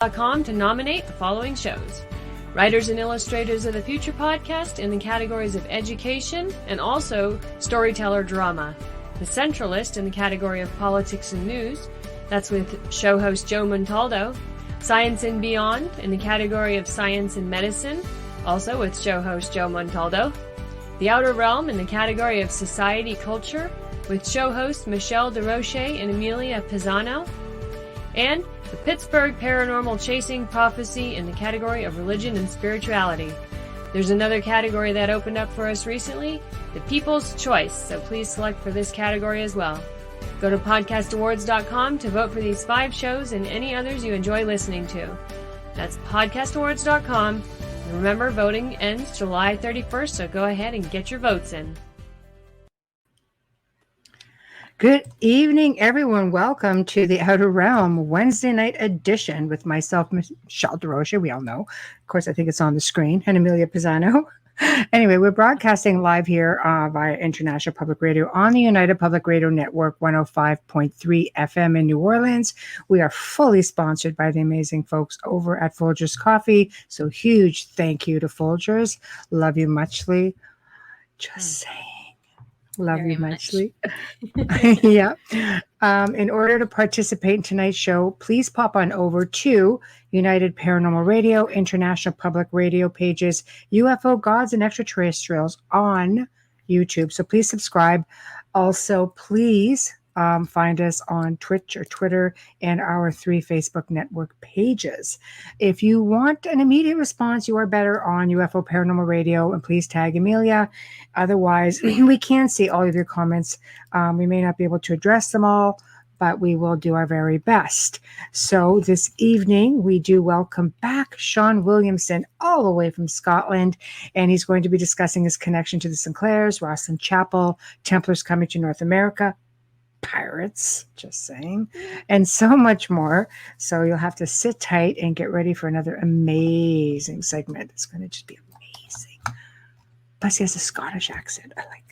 com to nominate the following shows: Writers and Illustrators of the Future podcast in the categories of education and also storyteller drama. The Centralist in the category of politics and news. That's with show host Joe Montaldo. Science and Beyond in the category of science and medicine, also with show host Joe Montaldo. The Outer Realm in the category of society culture, with show hosts Michelle Desrochers and Amelia Pisano. And the Pittsburgh Paranormal Chasing Prophecy in the category of religion and spirituality. There's another category that opened up for us recently, the People's Choice, so please select for this category as well. Go to podcastawards.com to vote for these 5 shows and any others you enjoy listening to. That's podcastawards.com. And remember, voting ends July 31st, so go ahead and get your votes in. Good evening, everyone. Welcome to the Outer Realm Wednesday night edition with myself, Michelle Desrochers. We all know. Of course, I think it's on the screen. And Amelia Pisano. Anyway, we're broadcasting live here via International Public Radio on the United Public Radio Network 105.3 FM in New Orleans. We are fully sponsored by the amazing folks over at Folgers Coffee. So huge thank you to Folgers. Love you muchly. Just saying. Love Very you muchly. Yeah. In order to participate in tonight's show, please pop on over to United Paranormal Radio, International Public Radio pages, UFO Gods and Extraterrestrials on YouTube. So please subscribe. Also, please find us on Twitch or Twitter and our 3 Facebook network pages. If you want an immediate response, you are better on UFO Paranormal Radio, and please tag Amelia. Otherwise, we can see all of your comments. We may not be able to address them all, but we will do our very best. So this evening, we do welcome back Shawn Williamson all the way from Scotland, and he's going to be discussing his connection to the Sinclairs, Rosslyn Chapel, Templars coming to North America, pirates, just saying, and so much more. So you'll have to sit tight and get ready for another amazing segment. It's going to just be amazing. Plus, he has a Scottish accent. I like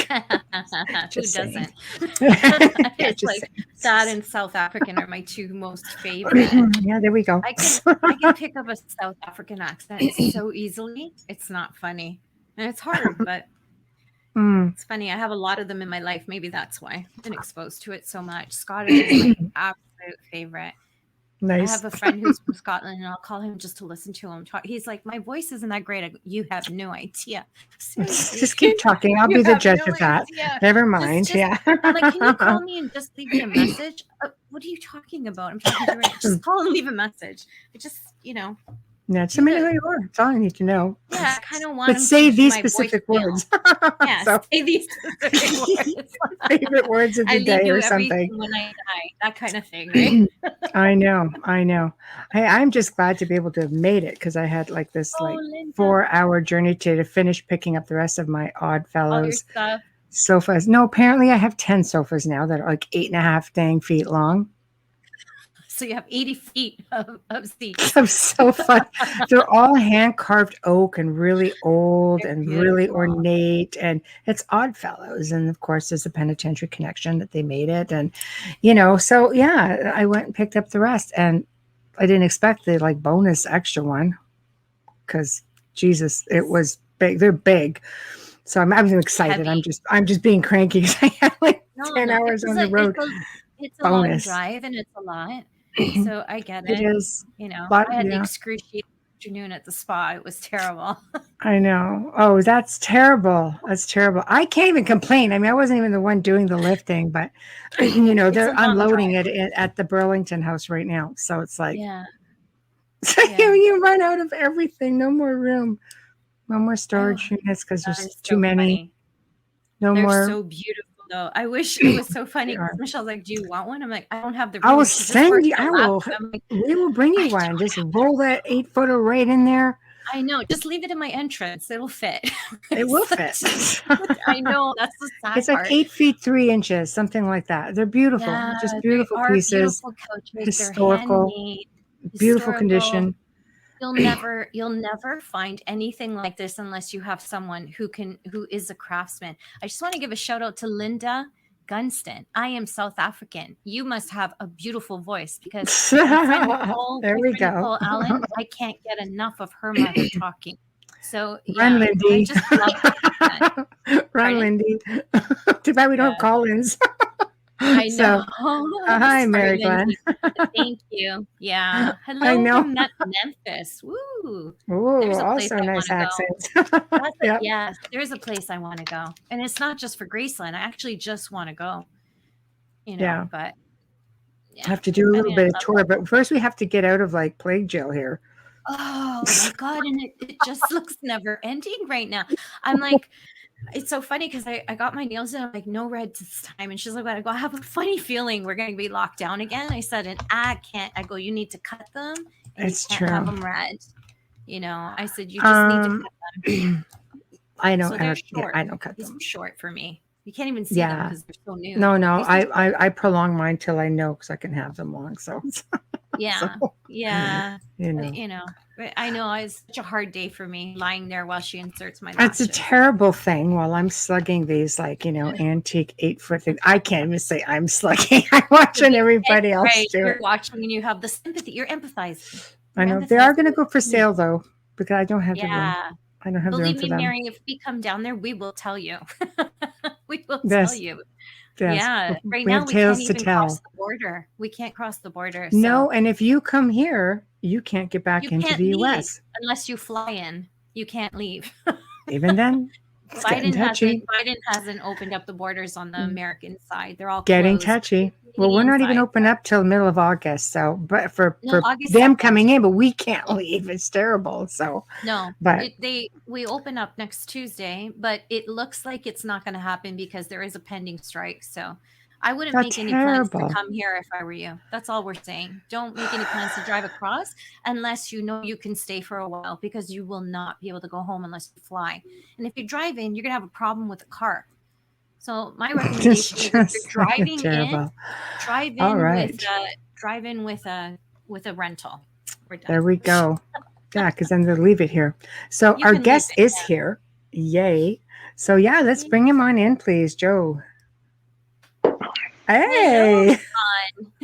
that. Who doesn't? Yeah, It's like saying. that and South African are my 2 most favorite. Yeah, there we go. I can pick up a South African accent so easily. It's not funny. And it's hard, but it's funny. I have a lot of them in my life. Maybe that's why I've been exposed to it so much. Scottish is my absolute favorite. Nice. I have a friend who's from Scotland, and I'll call him just to listen to him talk. He's like, my voice isn't that great. I go, you have no idea. Seriously. Just keep talking. I'll You be the have judge no of that. idea. Never mind. Just, Yeah. I'm like, can you call me and just leave me a message? What are you talking about? I'm talking to you. Just call and leave a message. I just, Yeah, just a minute who you are. That's all I need to know. Yeah, I kind of want. But say these specific words. Yeah, So, say these specific words. favorite words of I the leave day you or everything something. when I die. That kind of thing, right? I know. I'm just glad to be able to have made it because I had like this Linda. 4-hour journey to finish picking up the rest of my Odd All your Fellows stuff. sofas. No, apparently I have 10 sofas now that are like 8.5 dang feet long. So you have 80 feet of seats. Of sofa. They're all hand carved oak and really old They're and really beautiful. ornate. And it's Odd Fellows. And of course, there's a penitentiary connection that they made it. And, so yeah, I went and picked up the rest. And I didn't expect the bonus extra one because Jesus, it was big. They're big. So I'm excited. Heavy. I'm just being cranky because I had 10 hours on the road. It's a long Bonus. drive and it's a lot. So I get It it. is. I had the excruciating afternoon at the spa. It was terrible. I know. Oh, that's terrible. That's terrible. I can't even complain. I mean, I wasn't even the one doing the lifting, but they're unloading it at the Burlington house right now. So it's like, Yeah. so you run out of everything. No more room. No more storage units because That there's is too so many. funny. No They're more. so beautiful though. I wish it was so funny. They are. Michelle's like, do you want one? I'm like, I don't have the room. I will She just send works you. the I will. laptop. I'm like, We will bring you one. Just roll that 8-footer right in there. I know. Just leave it in my entrance. It'll fit. It will fit. I know. That's the sad It's part. like 8 feet 3 inches, something like that. They're beautiful. Yeah, Just they beautiful are pieces. Beautiful couches. Historical. They're handmade. Beautiful Historical. condition. You'll never find anything like this unless you have someone who is a craftsman. I just want to give a shout out to Linda Gunston. I am South African. You must have a beautiful voice because my friend Nicole Allen, I can't get enough of her mother talking. So Run, Lindy. I just love that. Run, Lindy. Too bad we don't have call-ins. I know. Hi, Mary Glenn. Thank you. Yeah. Hello I know. from Memphis. Woo. Ooh, also nice accents. Yes, there's a place I want to go. And it's not just for Graceland. I actually just want to go. But I have to do a little bit of tour, but first we have to get out of like plague jail here. Oh my God. And it just looks never ending right now. I'm like, it's so funny because I got my nails done. I'm like, no red this time. And she's like, I have a funny feeling we're going to be locked down again. I said, and I can't. I go, you need to cut them. And it's you can't true. have them red. I said, you just need to cut them. I know. So they're short. I don't cut them. It's short for me. You can't even see them because they're so new. No. I prolong mine till I know because I can have them long. So yeah. I know it's such a hard day for me lying there while she inserts my lashes. That's a terrible thing while I'm slugging these antique 8-foot things. I can't even say I'm slugging. I'm watching everybody else do it. You're watching and you have the sympathy. You're empathizing. I know. They are going to go for sale though because I don't have the room. I don't have the room for them. Believe me, Mary, if we come down there, we will tell you. We will tell you. Yes. Yeah. Right now, we can't even cross the border. We can't cross the border. So. No, and if you come here, you can't get back into the U.S. unless you fly in. You can't leave. Even then, Biden hasn't opened up the borders on the American side. They're all getting closed. touchy. Well, we're not even open up till the middle of August. So, but for them coming in, but we can't leave. It's terrible. So but we open up next Tuesday, but it looks like it's not going to happen because there is a pending strike. So I wouldn't make any plans to come here if I were you. That's all we're saying. Don't make any plans to drive across unless you know you can stay for a while because you will not be able to go home unless you fly. And if you drive in, you're going to have a problem with the car. So my recommendation is if you're driving in, drive in with a rental. There we go. Yeah, because then they'll leave it here. So our guest is here. Yay. So let's bring him on in, please, Joe. Hey.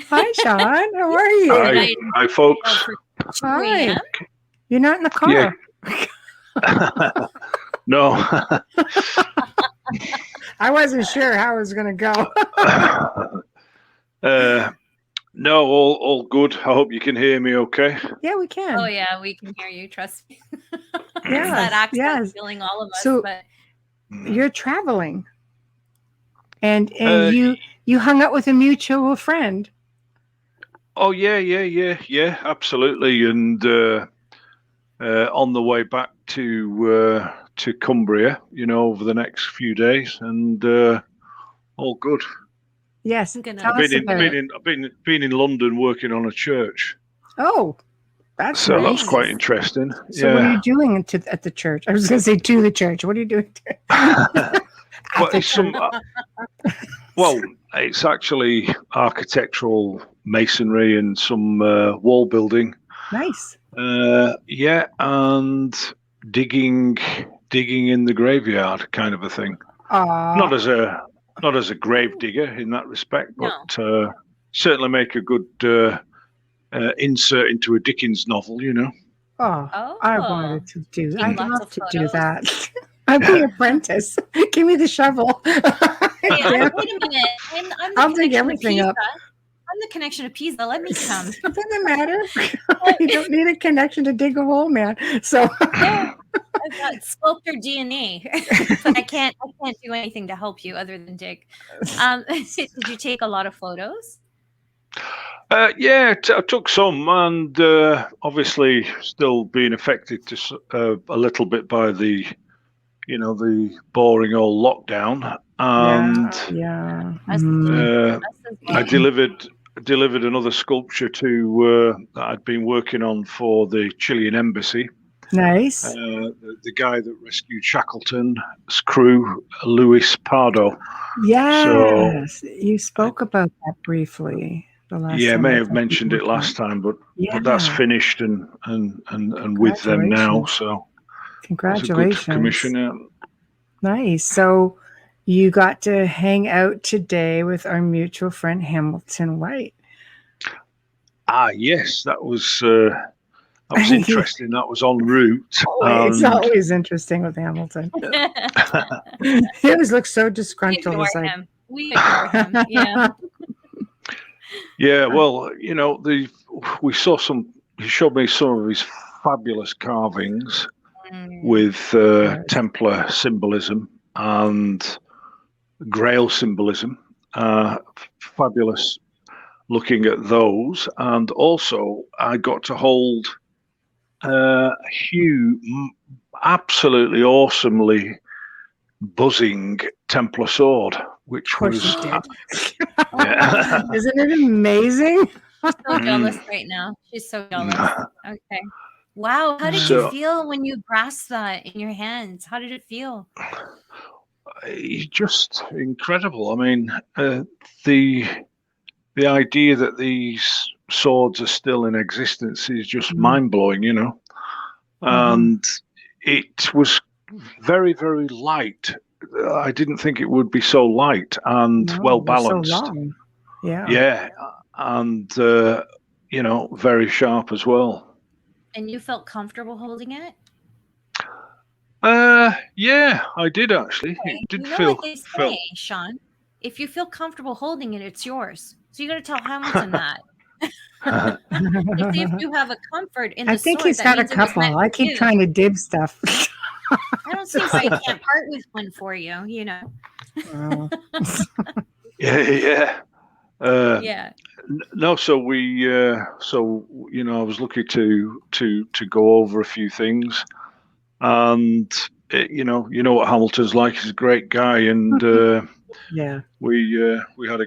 Hi, Shawn. How are you? Hi, folks. Hi. You're not in the car. Yeah. No. I wasn't sure how it was going to go. No, all good. I hope you can hear me okay. Yeah, we can. Oh, yeah, we can hear you. Trust me. Yeah, that accent feeling all of us. So you're traveling. And you hung out with a mutual friend. Oh, yeah, absolutely. And on the way back to Cumbria, over the next few days, and all good. Yes, I've been in London working on a church. Oh, that's nice. That's quite interesting. So what are you doing at the church? I was going to say to the church. What are you doing? Well, it's actually architectural masonry and some wall building. Nice. And digging in the graveyard, kind of a thing. Not as a grave digger in that respect, but certainly make a good insert into a Dickens novel, Oh, I wanted to do that. I'd love to do that. I'd be an apprentice. Give me the shovel. Wait a minute. I'll dig everything up. I'm the connection of Pisa. Let me come. It doesn't matter. You don't need a connection to dig a hole, man. So I've got sculptor DNA, but I can't do anything to help you other than dig. Did you take a lot of photos? I took some, and obviously still being affected a little bit by the boring old lockdown. And I delivered another sculpture to that I'd been working on for the Chilean embassy. Nice. The guy that rescued Shackleton's crew, Luis Pardo. Yes, you spoke about that briefly. I may have mentioned it last time, but that's finished and with them now. So congratulations. Commission. Nice. So You got to hang out today with our mutual friend Hamilton White. Yes, that was interesting. That was en route. It's always interesting with Hamilton. He always looks so disgruntled. We ignore him. Yeah. Yeah. Well, we saw he showed me some of his fabulous carvings with Templar symbolism and Grail symbolism. Fabulous looking at those. And also I got to hold Hugh absolutely awesomely buzzing Templar sword, which was yeah. Isn't it amazing? She's so jealous right now. She's so jealous. Okay. Wow. How did you feel when you grasped that in your hands? How did it feel? Just incredible. I mean, the idea that these swords are still in existence is just mind-blowing, and it was very, very light. I didn't think it would be so light and well balanced. So long. Yeah, and very sharp as well. And you felt comfortable holding it? Yeah, I did actually. Okay. It did feel. What they say, Shawn? If you feel comfortable holding it, it's yours. So you got to tell Hamilton that. If you have a comfort in the sword, I think he's got a couple. I keep trying to dib stuff. I don't see why he can't part with one for you. Yeah. Yeah. No, so we, I was lucky to go over a few things, and what Hamilton's like. He's a great guy, and we had a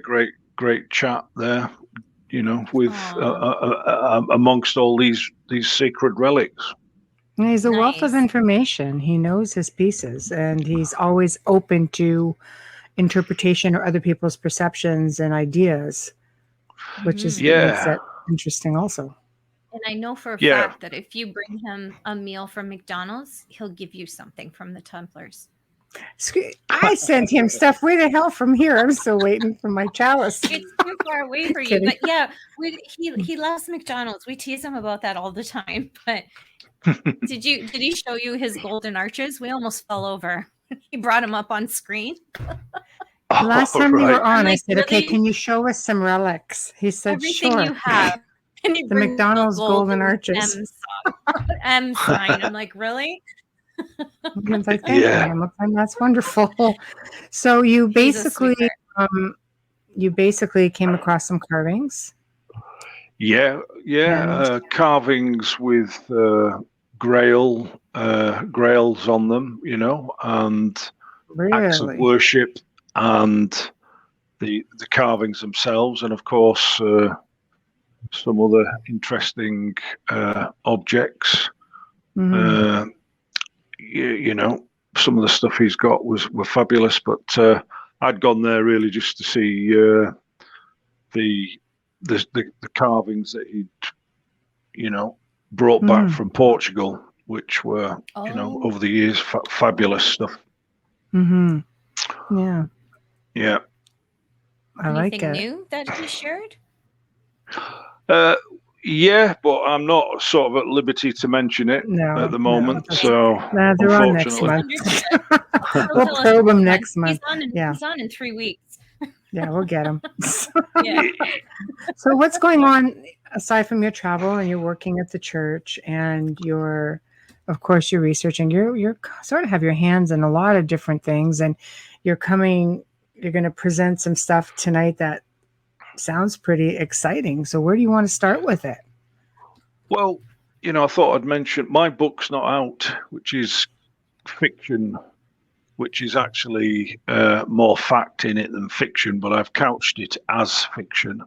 great chat there. With amongst all these sacred relics. He's a wealth of information. He knows his pieces, and he's always open to interpretation or other people's perceptions and ideas, which is makes it interesting also. And I know for a fact that if you bring him a meal from McDonald's, he'll give you something from the Templars. I sent him stuff way the hell from here. I'm still waiting for my chalice. It's too far away for you. But yeah, he loves McDonald's. We tease him about that all the time. But did he show you his golden arches? We almost fell over. He brought him up on screen. Last time we were on, I said, "Okay, can you show us some relics?" He said, "Everything sure." You have. And the McDonald's golden arches. M sign. I'm like, really? I'm like, thank you, Hamilton. That's wonderful. So you basically came across some carvings. Yeah. Carvings with grails on them, and acts of worship, and the carvings themselves, and of course some other interesting objects. Some of the stuff he's got were fabulous, but I'd gone there really just to see the carvings that he'd brought back from Portugal, which were over the years fabulous stuff. Yeah I like it. Anything new that he shared? Yeah, but I'm not sort of at liberty to mention it at the moment. So they're on next month. We'll probe them next month. He's on in 3 weeks. Yeah, we'll get him. So what's going on aside from your travel and you're working at the church and you're researching, you're sort of have your hands in a lot of different things, and you're going to present some stuff tonight that sounds pretty exciting. So where do you want to start with it? Well, I thought I'd mention my book's not out, which is fiction, which is actually more fact in it than fiction, but I've couched it as fiction,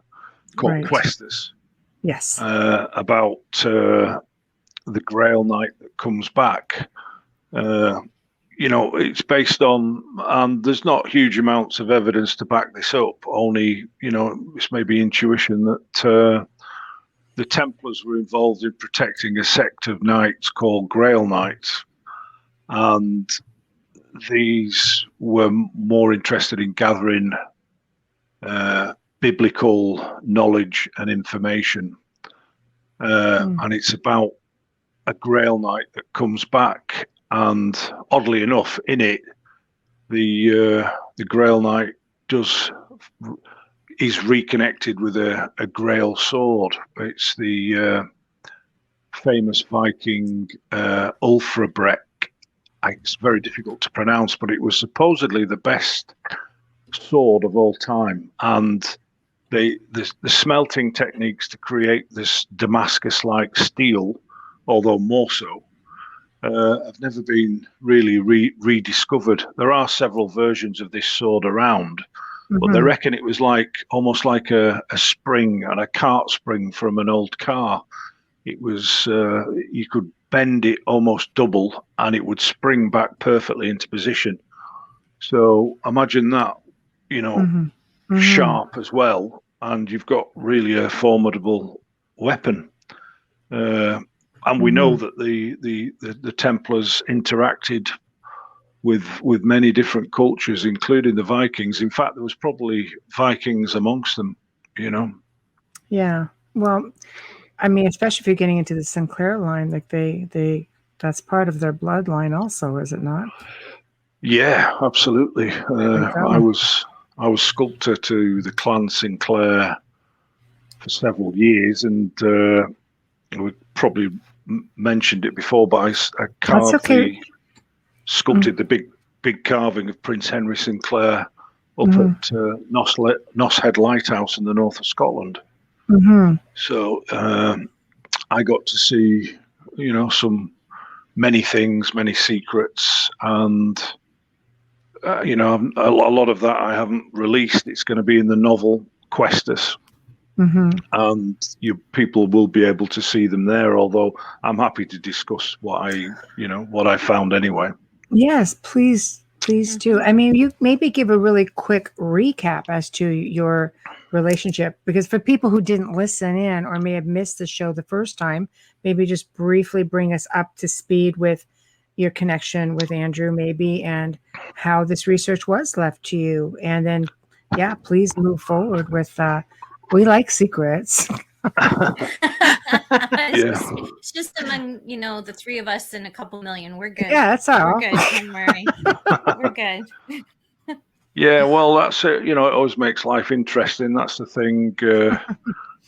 called Questus. Yes. About the Grail Knight that comes back. It's based on, and there's not huge amounts of evidence to back this up, only, it's maybe intuition that the Templars were involved in protecting a sect of knights called Grail Knights. And these were more interested in gathering biblical knowledge and information. And it's about a Grail Knight that comes back, and oddly enough, in it, the Grail Knight is reconnected with a Grail sword. It's the famous Viking Ulfrabreck. It's very difficult to pronounce, but it was supposedly the best sword of all time. And the smelting techniques to create this Damascus-like steel, although more so, have never been really rediscovered. There are several versions of this sword around, but they reckon it was almost like a spring and a cart spring from an old car. It was you could bend it almost double, and it would spring back perfectly into position. So imagine that, sharp as well, and you've got really a formidable weapon. And we know that the Templars interacted with many different cultures, including the Vikings. In fact, there was probably Vikings amongst them, Yeah. Well, I mean, especially if you're getting into the Sinclair line, like they that's part of their bloodline also, is it not? Yeah, absolutely. I was sculptor to the clan Sinclair for several years, and we probably mentioned it before, but I carved sculpted the big carving of Prince Henry Sinclair up at Noss Head Lighthouse in the north of Scotland. So I got to see, many things, many secrets, and a lot of that I haven't released. It's going to be in the novel Questus. And people will be able to see them there, although I'm happy to discuss what I found anyway. Yes, please do. I mean, you maybe give a really quick recap as to your relationship, because for people who didn't listen in or may have missed the show the first time, maybe just briefly bring us up to speed with your connection with Andrew, maybe, and how this research was left to you. And then, please move forward with we like secrets. It's just among the three of us and a couple million. We're good. Yeah, that's all. We're good. Don't worry. We're good. Yeah, well, that's it. It always makes life interesting. That's the thing.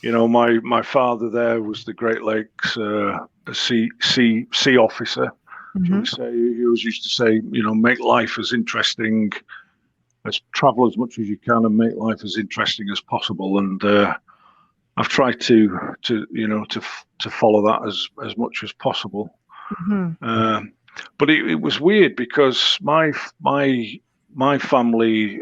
My father there was the Great Lakes sea officer. He always used to say, make life as interesting, travel as much as you can, and make life as interesting as possible. And I've tried to follow that as much as possible. But it was weird because my family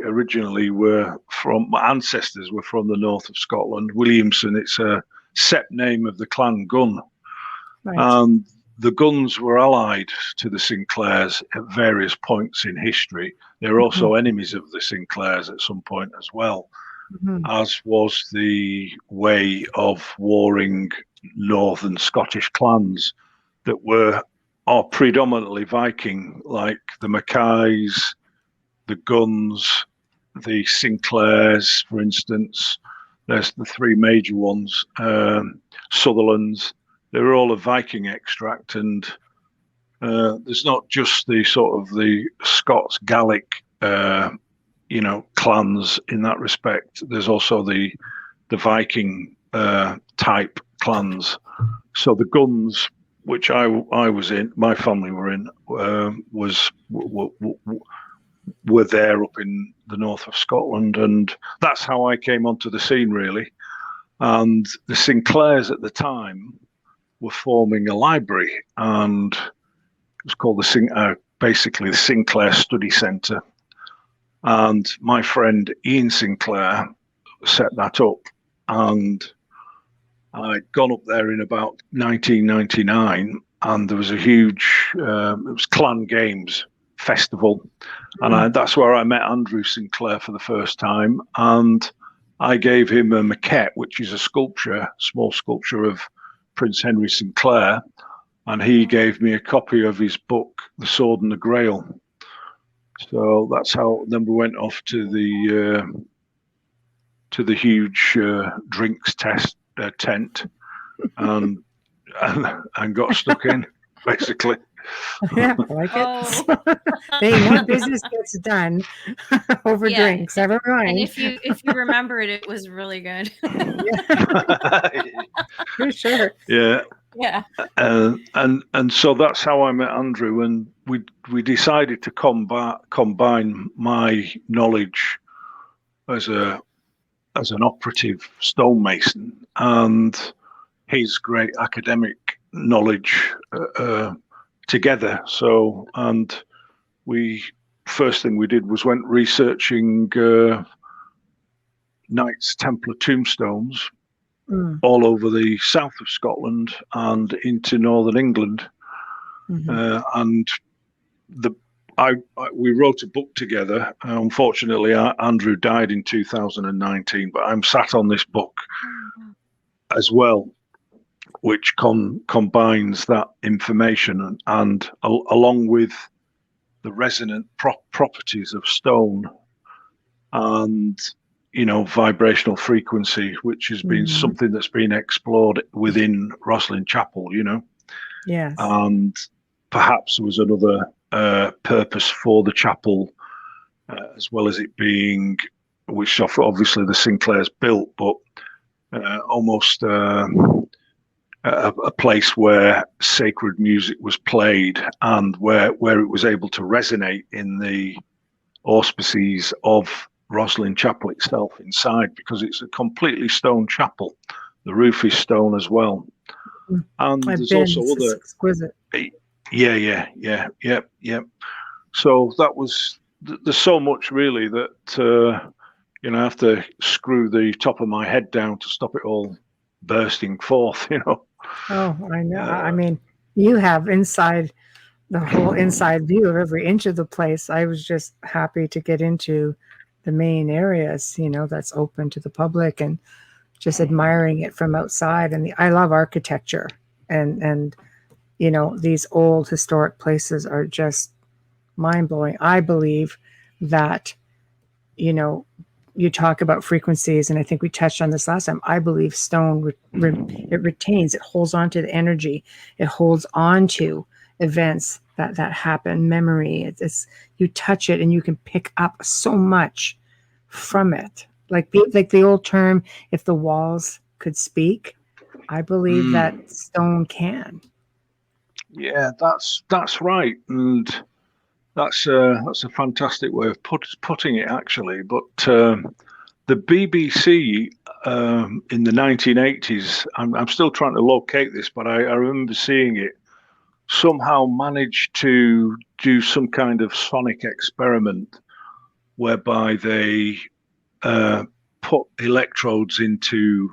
originally my ancestors were from the north of Scotland. Williamson, it's a sept name of the clan Gunn. Right. And the Gunns were allied to the Sinclairs at various points in history. They were also enemies of the Sinclairs at some point as well, as was the way of warring northern Scottish clans that are predominantly Viking, like the Mackays, the Gunns, the Sinclairs, for instance. There's the three major ones, Sutherlands. They were all a Viking extract, and there's not just the sort of the Scots Gaelic, clans in that respect. There's also the Viking type clans. So the Gunns, which I was in, my family were in, were there up in the north of Scotland, and that's how I came onto the scene, really. And the Sinclairs at the time were forming a library, and it was called basically the Sinclair Study Centre. And my friend Ian Sinclair set that up, and I'd gone up there in about 1999, and there was a huge, it was Clan Games Festival, and that's where I met Andrew Sinclair for the first time, and I gave him a maquette, which is a small sculpture of Prince Henry Sinclair, and he gave me a copy of his book, The Sword and the Grail. So that's how. Then we went off to the huge drinks tent, and got stuck in, basically. Yeah, I like it. Hey, more business gets done over drinks. Never mind. And if you remember it, it was really good. For sure. Yeah. Yeah. And so that's how I met Andrew, and we decided to combine my knowledge as an operative stonemason and his great academic knowledge together. So, and first thing we did was went researching Knights Templar tombstones all over the south of Scotland and into northern England. And we wrote a book together. Unfortunately, Andrew died in 2019, but I'm sat on this book as well, which combines that information and along with the resonant properties of stone and vibrational frequency, which has been something that's been explored within Rosslyn Chapel. Yes. And perhaps there was another purpose for the chapel, as well as it being, which obviously the Sinclairs built, but almost a place where sacred music was played and where it was able to resonate in the auspices of Rosslyn Chapel itself inside, because it's a completely stone chapel. The roof is stone as well. And there's also other exquisite. Yeah. So that was, there's so much really that I have to screw the top of my head down to stop it all bursting forth. Oh, I know. I mean, you have the whole inside view of every inch of the place. I was just happy to get into the main areas, that's open to the public, and just admiring it from outside. And I love architecture, and these old historic places are just mind-blowing. I believe that, you talk about frequencies, and I think we touched on this last time. I believe stone, it retains, it holds on to the energy, it holds on to events that happen, memory. It's you touch it and you can pick up so much from it. Like the old term, if the walls could speak, I believe that stone can. Yeah, that's right, and that's a fantastic way of putting it, actually. But the BBC in the 1980s, I'm still trying to locate this, but I remember seeing it, somehow managed to do some kind of sonic experiment whereby they put electrodes into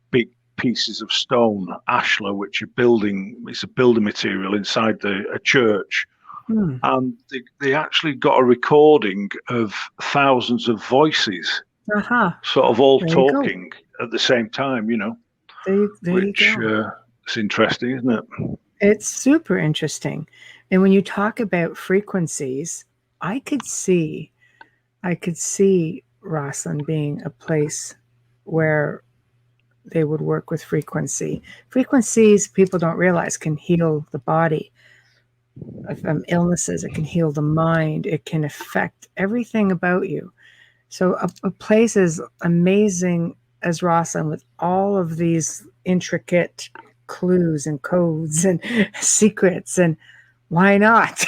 big pieces of stone, ashlar, which it's a building material inside a church. And they actually got a recording of thousands of voices, sort of all talking at the same time, which is interesting, isn't it? It's super interesting. And when you talk about frequencies, I could see Rosslyn being a place where they would work with frequency. Frequencies, people don't realize, can heal the body from illnesses. It can heal the mind. It can affect everything about you. So a place as amazing as Rosslyn, with all of these intricate clues and codes and secrets, and why not?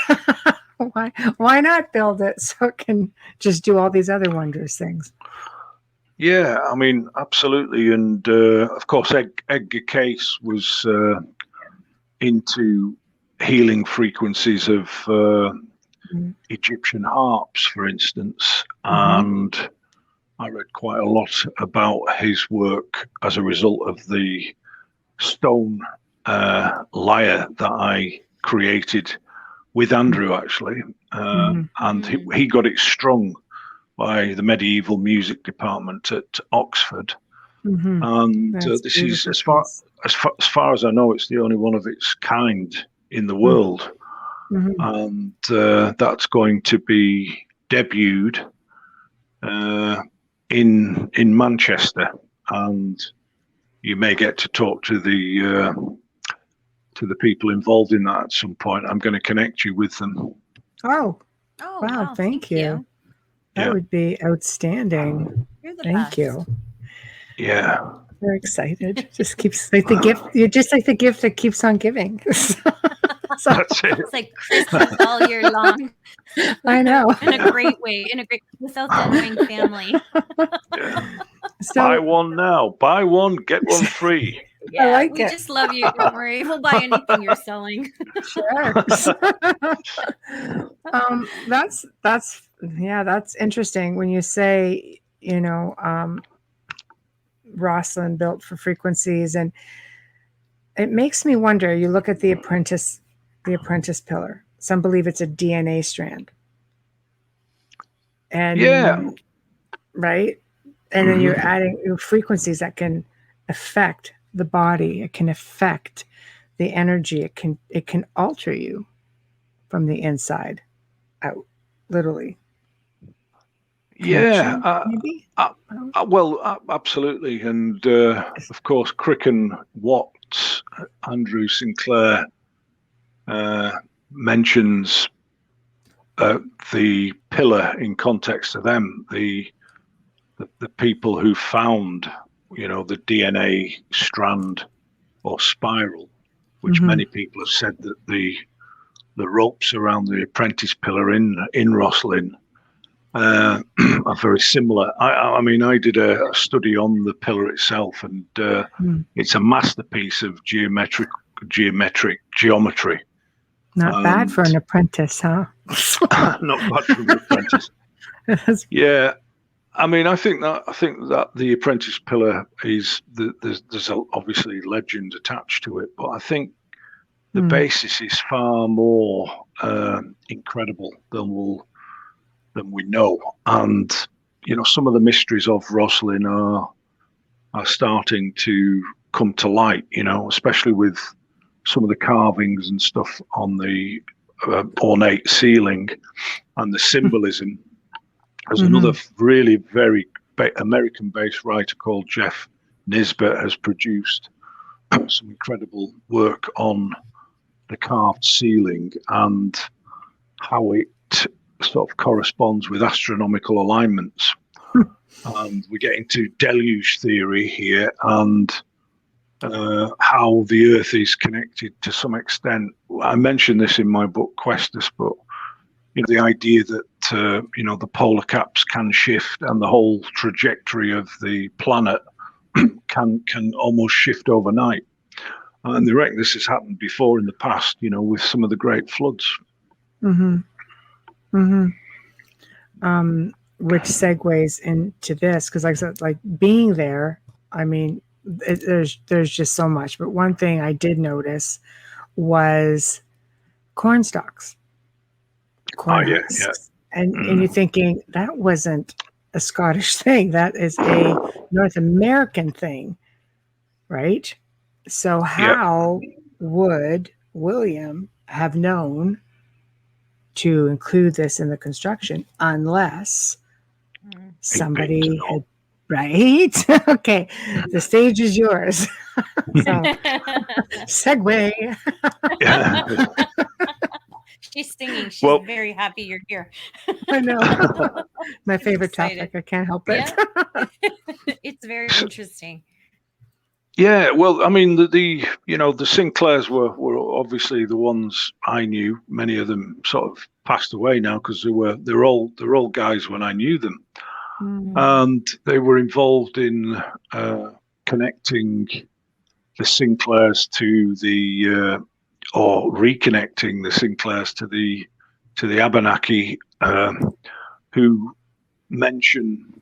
why not build it so it can just do all these other wondrous things? Yeah, I mean, absolutely. And of course, Edgar Cayce was into healing frequencies of Egyptian harps, for instance. And I read quite a lot about his work as a result of the stone lyre that I created with Andrew, actually. And he got it strung by the medieval music department at Oxford. And this is, as far as I know, it's the only one of its kind in the world. and that's going to be debuted in Manchester, and you may get to talk to the people involved in that at some point. I'm going to connect you with them. Oh, wow! Thank you. That would be outstanding. You're the Thank best. you. Yeah. Very excited. Just keeps like the gift. You're just like the gift that keeps on giving. So, that's it. It's like Christmas all year long. I know. In a great way. Without the annoying family. Yeah. So, Buy one now. Buy one, get one free. Yeah, I like we it. just love you. Don't worry. We'll buy anything you're selling. Sure. That's interesting when you say, Rosalind built for frequencies, and it makes me wonder. You look at the apprentice pillar. Some believe it's a DNA strand. And right. And then you're adding your frequencies that can affect the body. It can affect the energy. It can alter you from the inside out, literally. Yeah. Maybe? Well, absolutely. And of course, Crick and Watts, Andrew Sinclair mentions the pillar in context to them, the people who found, the DNA strand or spiral, which many people have said that the ropes around the apprentice pillar in Rosslyn are very similar. I mean, I did a study on the pillar itself, and it's a masterpiece of geometric geometry. Not bad for an apprentice, huh? Not bad for an apprentice. Yeah. I mean, I think that the apprentice pillar is there's obviously legend attached to it, but I think the basis is far more incredible than we know. And some of the mysteries of Rosslyn are starting to come to light. Especially with some of the carvings and stuff on the ornate ceiling and the symbolism. There's another really very American-based writer called Jeff Nisbet has produced some incredible work on the carved ceiling and how it sort of corresponds with astronomical alignments. And we get into deluge theory here and how the Earth is connected to some extent. I mentioned this in my book Questus, but the idea that the polar caps can shift and the whole trajectory of the planet can almost shift overnight. And they reckon this has happened before in the past, with some of the great floods. Which segues into this, because like I said, like being there, I mean, there's just so much. But one thing I did notice was corn stalks. Yeah. And you're thinking that wasn't a Scottish thing. That is a North American thing, right? So how would William have known to include this in the construction unless somebody had, right? Okay, the stage is yours. So, segue. Yeah. She's singing. She's very happy you're here. I know. My favorite topic. I can't help it. Yeah. It's very interesting. Yeah, well, I mean, the Sinclairs were obviously the ones I knew. Many of them sort of passed away now because they're old guys when I knew them, and they were involved in connecting the Sinclairs to the or reconnecting the Sinclairs to the Abenaki, who mention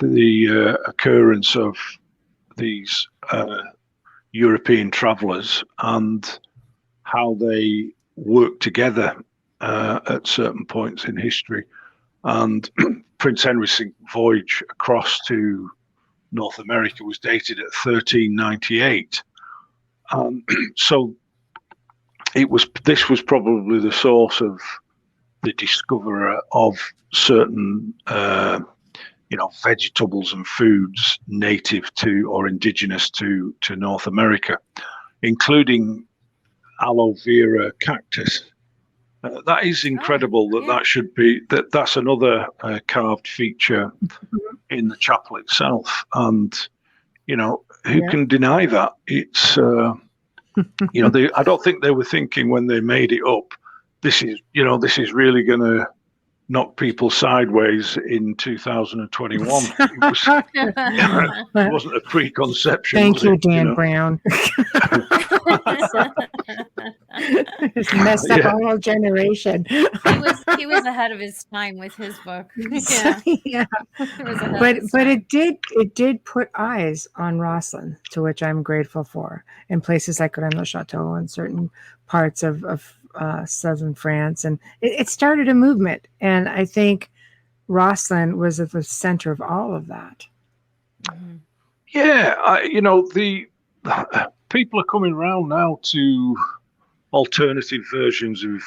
the occurrence of these European travellers and how they worked together at certain points in history. And Prince Henry's voyage across to North America was dated at 1398. So this was probably the source of the discoverer of certain vegetables and foods native to or indigenous to North America, including aloe vera cactus. That is incredible. That's another carved feature in the chapel itself, and who can deny that? It's I don't think they were thinking when they made it up, this is really going to knock people sideways in 2021. It wasn't a preconception. Thank you, Dan Brown. It's messed up a whole generation. He was ahead of his time with his book. Yeah. But it did put eyes on Rosslyn, to which I'm grateful for, in places like Rennes-le-Château and certain parts of southern France, and it started a movement, and I think Rosslyn was at the center of all of that. Yeah, the people are coming around now to alternative versions of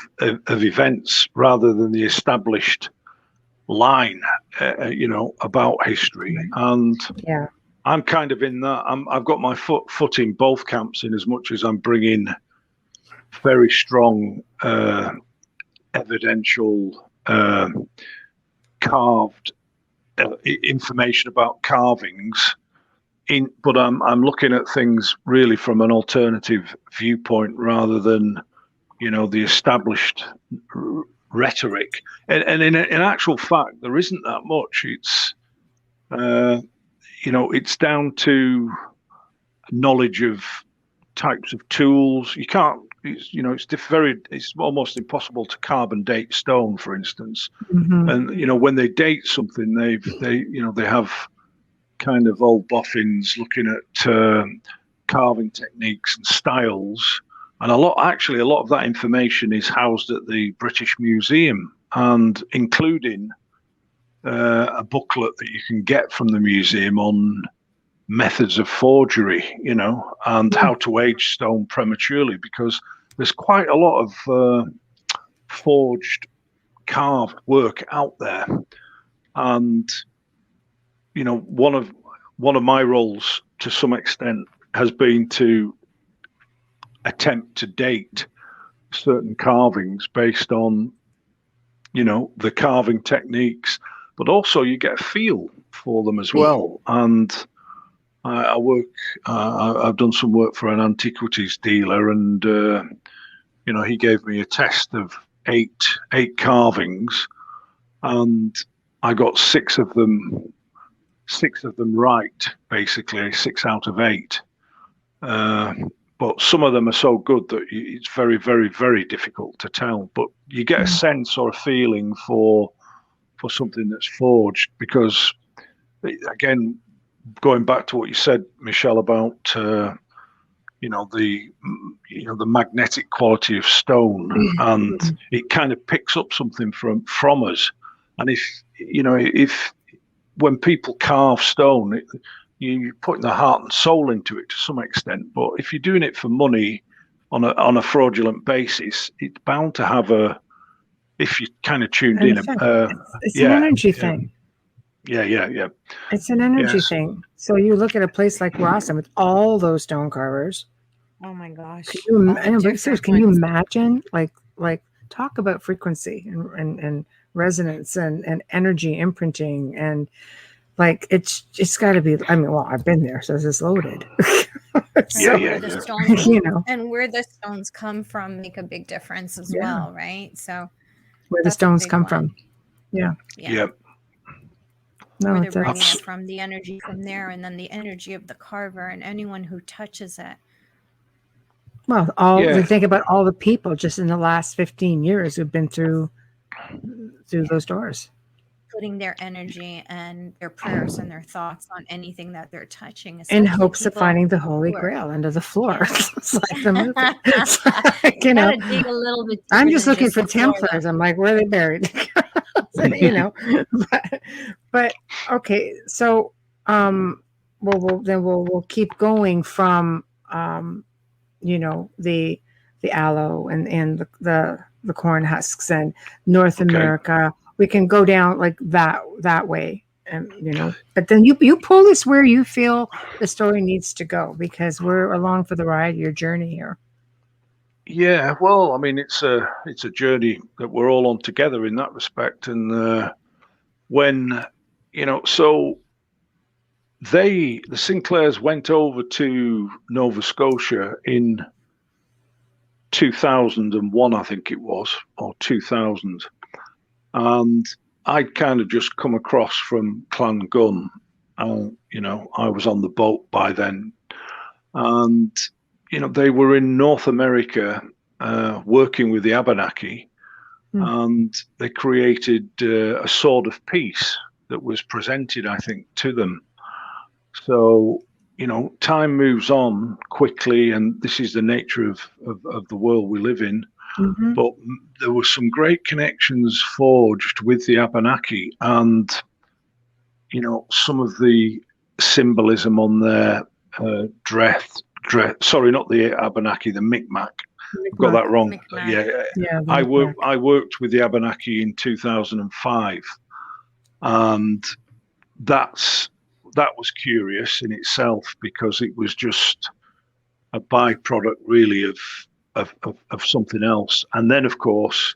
events rather than the established line, about history, and I'm kind of in that. I've got my foot in both camps, in as much as I'm bringing very strong evidential carved information about carvings but I'm looking at things really from an alternative viewpoint rather than the established rhetoric, and in actual fact there isn't that much. It's it's down to knowledge of types of tools. You can't. It's almost impossible to carbon date stone, for instance. Mm-hmm. And when they date something, they have kind of old boffins looking at carving techniques and styles, and a lot of that information is housed at the British Museum, and including a booklet that you can get from the museum on methods of forgery, and how to age stone prematurely, because there's quite a lot of forged, carved work out there. And one of my roles to some extent has been to attempt to date certain carvings based on the carving techniques, but also you get a feel for them as well. And I've done some work for an antiquities dealer, and he gave me a test of eight carvings, and I got six of them right, basically 6 out of 8. But some of them are so good that it's very, very, very difficult to tell. But you get a sense or a feeling for something that's forged, because again, going back to what you said, Michelle, about the magnetic quality of stone, and it kind of picks up something from us. And if when people carve stone, you're putting their heart and soul into it to some extent. But if you're doing it for money on a fraudulent basis, it's bound to have if you kind of tuned in. It's an energy thing. Yeah. It's an energy thing. So you look at a place like Rosslyn with all those stone carvers. Oh my gosh! Can you imagine? Like talk about frequency and resonance and energy imprinting, and like it's got to be. I mean, well, I've been there, so it's loaded. The stones, and where the stones come from make a big difference as well, right? So where the stones come from, yeah. No, where they're bringing it from, the energy from there, and then the energy of the carver and anyone who touches it. Well, think about all the people just in the last 15 years who've been through those doors, putting their energy and their prayers and their thoughts on anything that they're touching, in hopes of finding the Holy Grail under the floor. It's like the movie. Dig a little bit. I'm just looking for Templars. I'm like, where are they buried? But okay, so we'll keep going from the aloe and the corn husks and North America. We can go down like that way. But then you pull this where you feel the story needs to go, because we're along for the ride, your journey here. Yeah, well, I mean, it's a journey that we're all on together in that respect. And when, so the Sinclairs went over to Nova Scotia in 2001, I think it was, or 2000. And I'd kind of just come across from Clangun. I was on the boat by then. And, they were in North America working with the Abenaki. And they created a sword of peace that was presented, I think, to them. So, time moves on quickly, and this is the nature of the world we live in. Mm-hmm. But there were some great connections forged with the Abenaki, and some of the symbolism on their dress. Sorry, not the Abenaki, the Micmac. Got that wrong. Micmac. Yeah. I worked with the Abenaki in 2005, and that was curious in itself, because it was just a byproduct, really, of something else. And then, of course,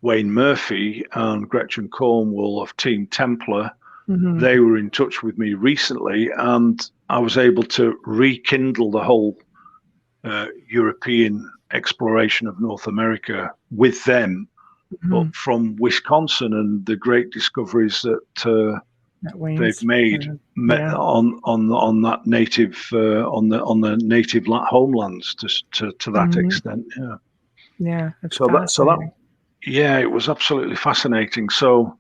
Wayne Murphy and Gretchen Cornwall of Team Templar, they were in touch with me recently, and I was able to rekindle the whole European exploration of North America with them, but from Wisconsin, and the great discoveries that they've made on that native on the native homelands to that extent. It was absolutely fascinating. So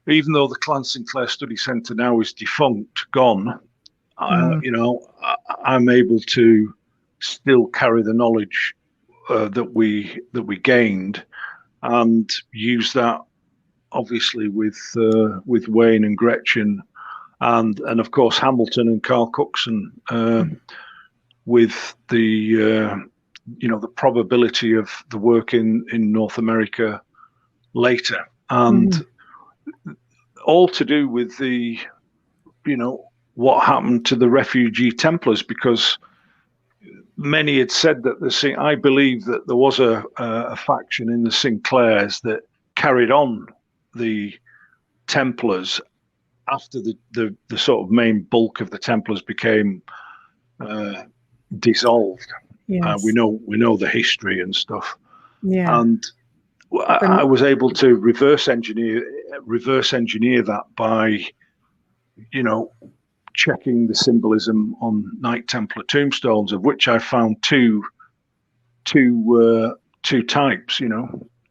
even though the Clan Sinclair Study Centre now is defunct, gone, I'm able to still carry the knowledge that we gained, and use that obviously with Wayne and Gretchen, and of course Hamilton and Carl Cookson, with the the probability of the work in North America later, and all to do with the what happened to the refugee Templars, because many had said that I believe that there was a faction in the Sinclairs that carried on the Templars after the sort of main bulk of the Templars became dissolved. Yes. We know the history and stuff. Yeah. And I was able to reverse engineer that by checking the symbolism on Knight Templar tombstones, of which I found two types.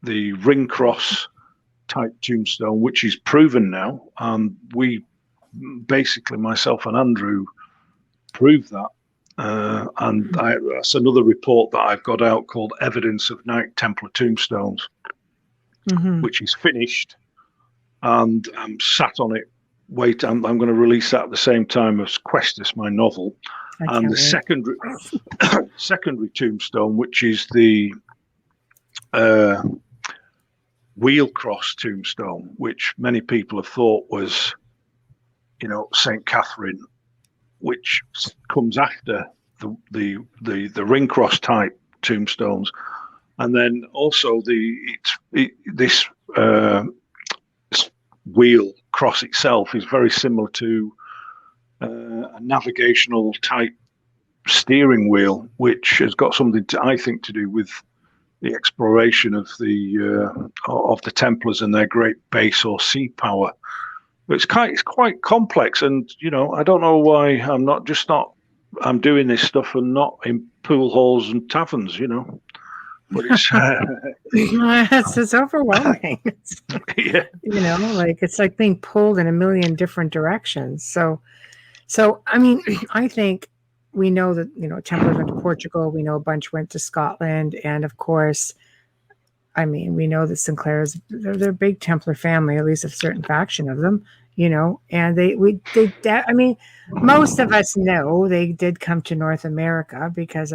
The ring cross type tombstone, which is proven now, and we basically, myself and Andrew, proved that. And that's another report that I've got out called Evidence of Knight Templar Tombstones, which is finished, and I'm sat on it. I'm going to release that at the same time as Questus, my novel, and the secondary tombstone, which is the wheel cross tombstone, which many people have thought was, St. Catherine, which comes after the ring cross type tombstones, and then also this wheel cross itself is very similar to a navigational type steering wheel, which has got something to do with the exploration of the Templars and their great base or sea power. It's quite complex, and I don't know why I'm doing this stuff and not in pool halls and taverns, But it's overwhelming. Yeah. It's like being pulled in a million different directions. So I mean, I think we know that Templars went to Portugal. We know a bunch went to Scotland, and of course, I mean, we know that Sinclairs, they're a big Templar family, at least a certain faction of them, and most of us know they did come to North America because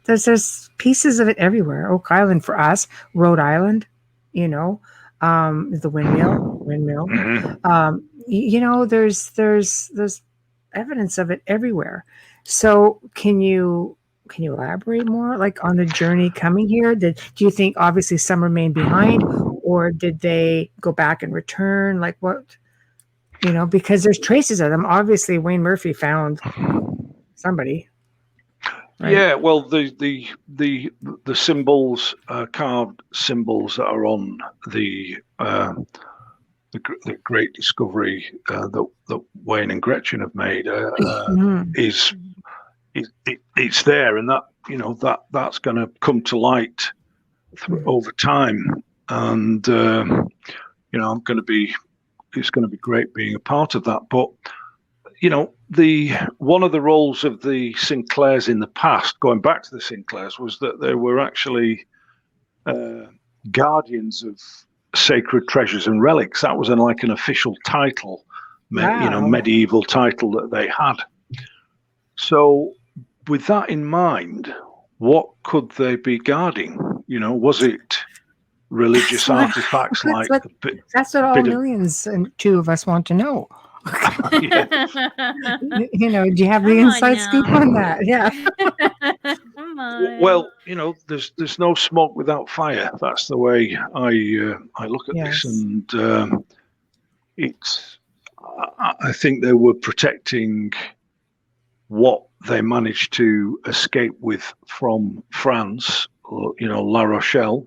there's pieces of it everywhere. Oak Island for us, Rhode Island, the windmill. Mm-hmm. There's evidence of it everywhere. So can you elaborate more, like, on the journey coming here? Do you think obviously some remained behind, or did they go back and return? Like, what, because there's traces of them. Obviously, Wayne Murphy found somebody. Right? Yeah, well, the symbols, carved symbols that are on the great discovery that Wayne and Gretchen have made it's there, and that's going to come to light over time, and it's going to be great being a part of that. But one of the roles of the Sinclairs in the past, going back to the Sinclairs, was that they were actually guardians of sacred treasures and relics. That was an official title, medieval title that they had. So with that in mind, what could they be guarding? Was it religious artifacts? That's what all millions and two of us want to know. Do you have the inside scoop on that? Yeah. Well, there's no smoke without fire. That's the way I look at this, and I think they were protecting what they managed to escape with from France, La Rochelle,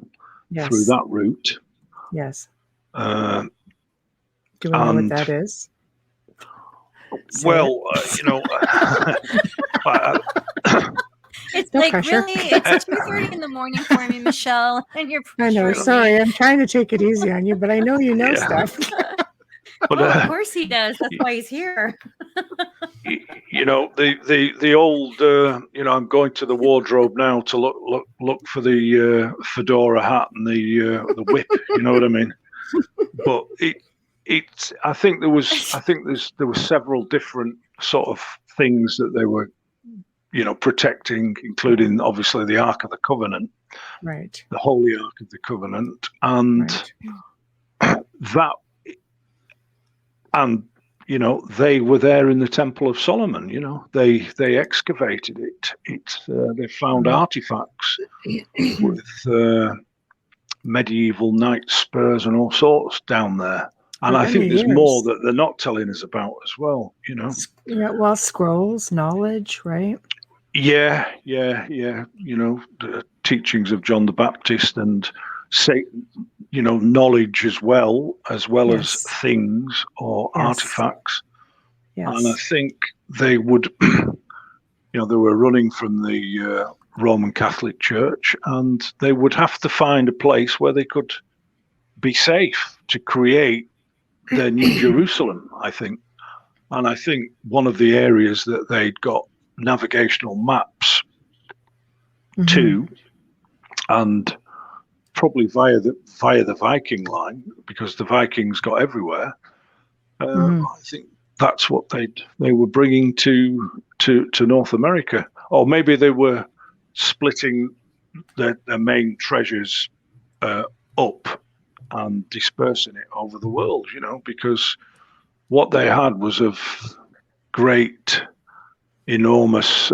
through that route. Yes. Do we know what that is? Well, it's like, pressure. Really, it's 2:30 in the morning for me, Michelle, and you're. I know. Sorry, I'm trying to take it easy on you, but I know you know stuff. But, of course he does. That's why he's here. The old. I'm going to the wardrobe now to look for the fedora hat and the whip. You know what I mean? But I think there were several different sort of things that they were, protecting, including obviously the Ark of the Covenant, right? The Holy Ark of the Covenant, and that, and they were there in the Temple of Solomon. They excavated it. They found artifacts with medieval knight spurs and all sorts down there. And I think there's more that they're not telling us about as well, Yeah, well, scrolls, knowledge, right? Yeah. The teachings of John the Baptist and Satan, knowledge as well as things or artifacts. Yes. And I think they would, they were running from the Roman Catholic Church, and they would have to find a place where they could be safe to create their new Jerusalem, I think. And I think one of the areas that they'd got navigational maps to, and probably via the Viking line, because the Vikings got everywhere. I think that's what they were bringing to North America, or maybe they were splitting their main treasures up and dispersing it over the world, because what they had was of great, enormous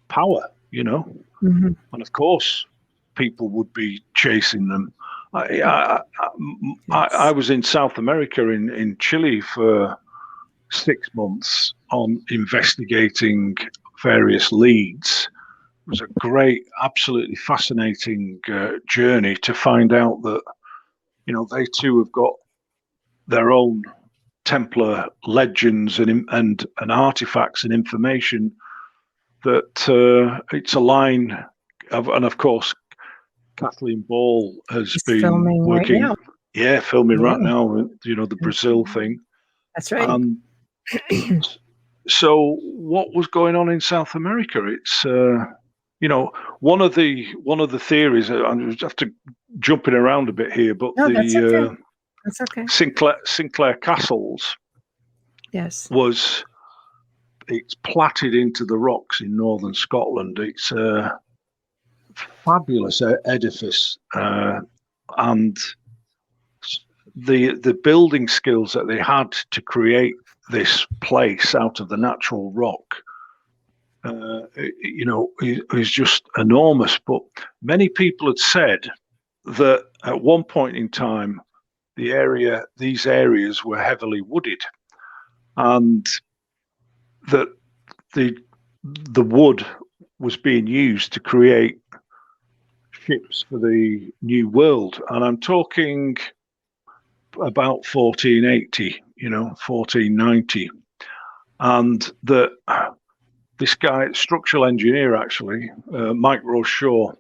power, and of course people would be chasing them. I was in South America in Chile for 6 months on investigating various leads. It was a great, absolutely fascinating journey to find out that, they too have got their own Templar legends and artifacts and information that it's a line of, and of course, Kathleen Ball has been working, filming right now, the Brazil thing. That's right. So what was going on in South America? It's one of the theories. I have to jumping around a bit here, but That's okay. Sinclair Castles. Yes. It's platted into the rocks in northern Scotland. It's a fabulous edifice, and the building skills that they had to create this place out of the natural rock, is just enormous. But many people had said that at one point in time, these areas were heavily wooded, and that the wood was being used to create ships for the New World. And I'm talking about 1480, 1490. And that this guy, structural engineer actually, Mike Rose-Shaw,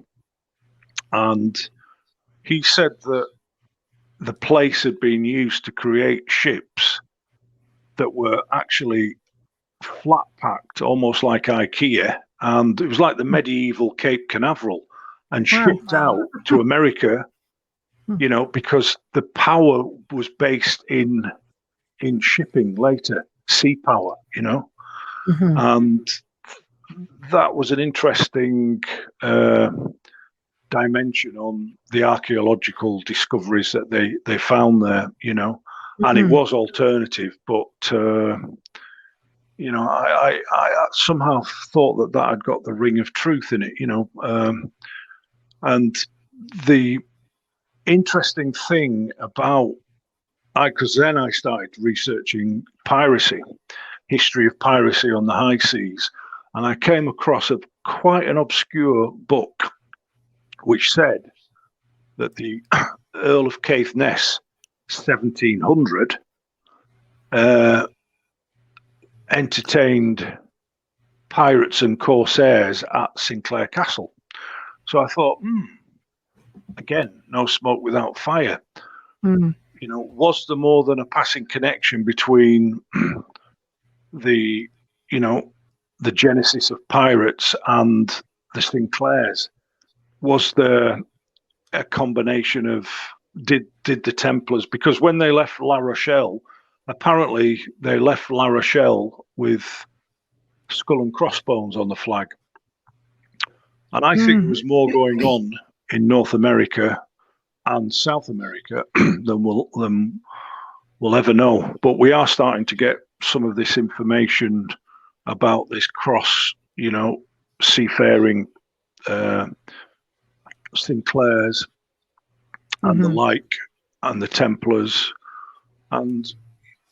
and he said that the place had been used to create ships that were actually flat packed, almost like IKEA, and it was like the medieval Cape Canaveral, and shipped out to America, because the power was based in shipping later, sea power, and that was an interesting dimension on the archaeological discoveries that they found there, and it was alternative, but I somehow thought that had got the ring of truth in it, and the interesting thing about, because then I started researching piracy, history of piracy on the high seas, and I came across quite an obscure book which said that the Earl of Caithness, 1700, entertained pirates and corsairs at Sinclair Castle. So I thought, again, no smoke without fire. Was there more than a passing connection between the genesis of pirates and the Sinclairs? Was there a combination of, did the Templars, because when they left La Rochelle, apparently they left La Rochelle with skull and crossbones on the flag. And I think there was more going on in North America and South America than we'll ever know. But we are starting to get some of this information about this cross, seafaring Sinclairs and the like, and the Templars. And,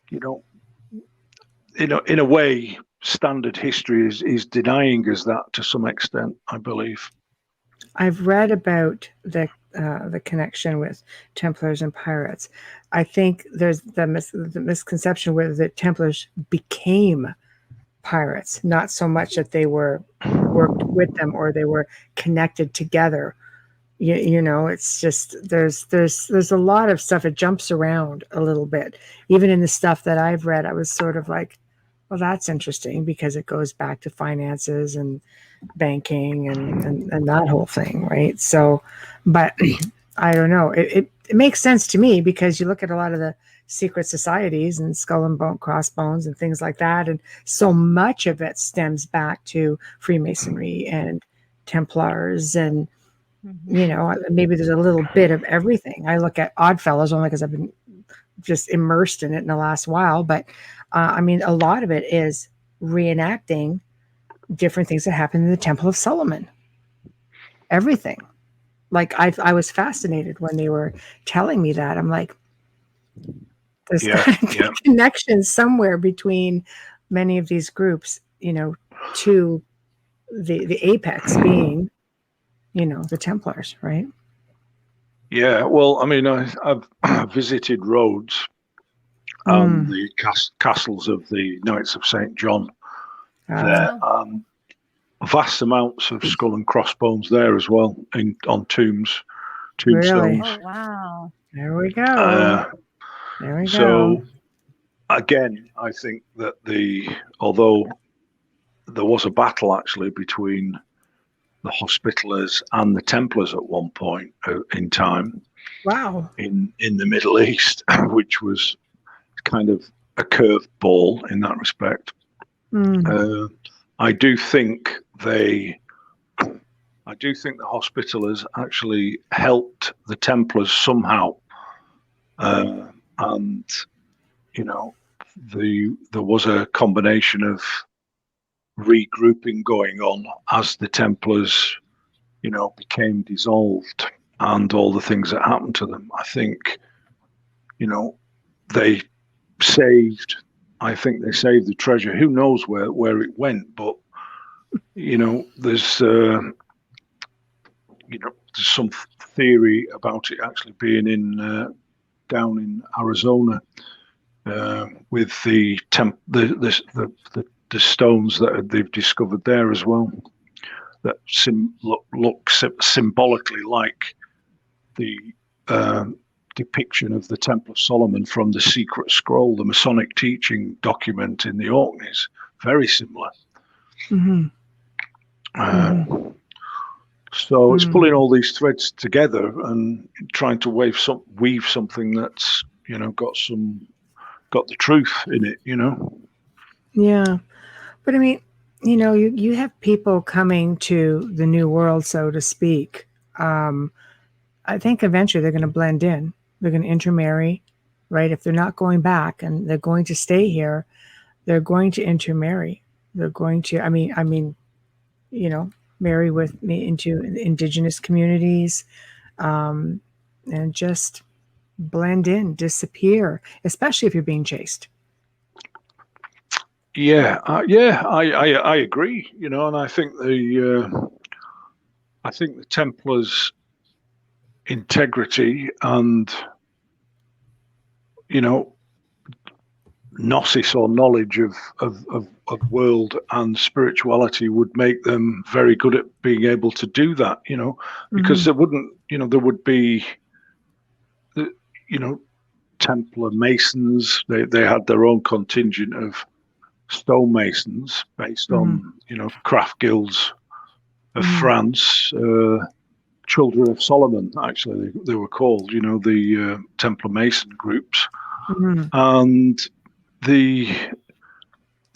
in a way, standard history is denying us that to some extent, I believe. I've read about the connection with Templars and pirates. I think there's the misconception where the Templars became pirates, not so much that they worked with them or they were connected together. It's just there's a lot of stuff. It jumps around a little bit. Even in the stuff that I've read, I was sort of like, well, that's interesting because it goes back to finances and banking and that whole thing, right? So, but I don't know. It makes sense to me because you look at a lot of the secret societies and skull and crossbones and things like that, and so much of it stems back to Freemasonry and Templars and maybe there's a little bit of everything. I look at Oddfellows only because I've been just immersed in it in the last while, but a lot of it is reenacting different things that happened in the Temple of Solomon. Everything. Like I was fascinated when they were telling me that. I'm like, there's a connection somewhere between many of these groups, to the apex being, the Templars, right? Yeah, well, I've visited Rhodes and the castles of the Knights of St. John there. Vast amounts of skull and crossbones there as well, on tombstones. Really? Oh, wow. There we go. So, again, I think that although there was a battle actually between the Hospitallers and the Templars at one point in time. Wow. In the Middle East, which was kind of a curved ball in that respect. I do think the Hospitallers actually helped the Templars somehow, and there was a combination of regrouping going on as the Templars, became dissolved, and all the things that happened to them. I think, they saved the treasure. Who knows where it went? But there's some theory about it actually being down in Arizona, with the stones that they've discovered there as well, that look symbolically like the depiction of the Temple of Solomon from the Secret Scroll, the Masonic teaching document in the Orkneys. Very similar. So it's pulling all these threads together and trying to weave something that's got the truth in it. Yeah, but I mean, you have people coming to the new world, so to speak. I think eventually they're going to blend in. They're going to intermarry, right? If they're not going back and they're going to stay here, they're going to intermarry. They're going to, marry into indigenous communities, and just blend in, disappear, especially if you're being chased. Yeah, I agree. And I think the Templars' integrity and gnosis or knowledge of world and spirituality would make them very good at being able to do that. Because there would be Templar Masons. They had their own contingent of stonemasons based on craft guilds of France. Children of Solomon, actually, they were called, the Templar Mason groups. And the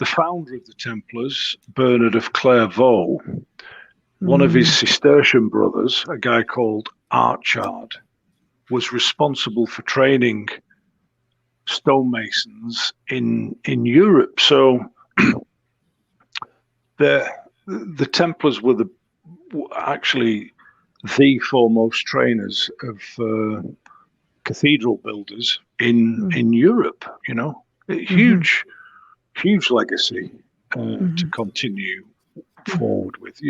founder of the Templars, Bernard of Clairvaux, one of his Cistercian brothers, a guy called Archard, was responsible for training stonemasons in Europe. So the Templars were actually the foremost trainers of cathedral builders in Europe. Huge legacy to continue forward with.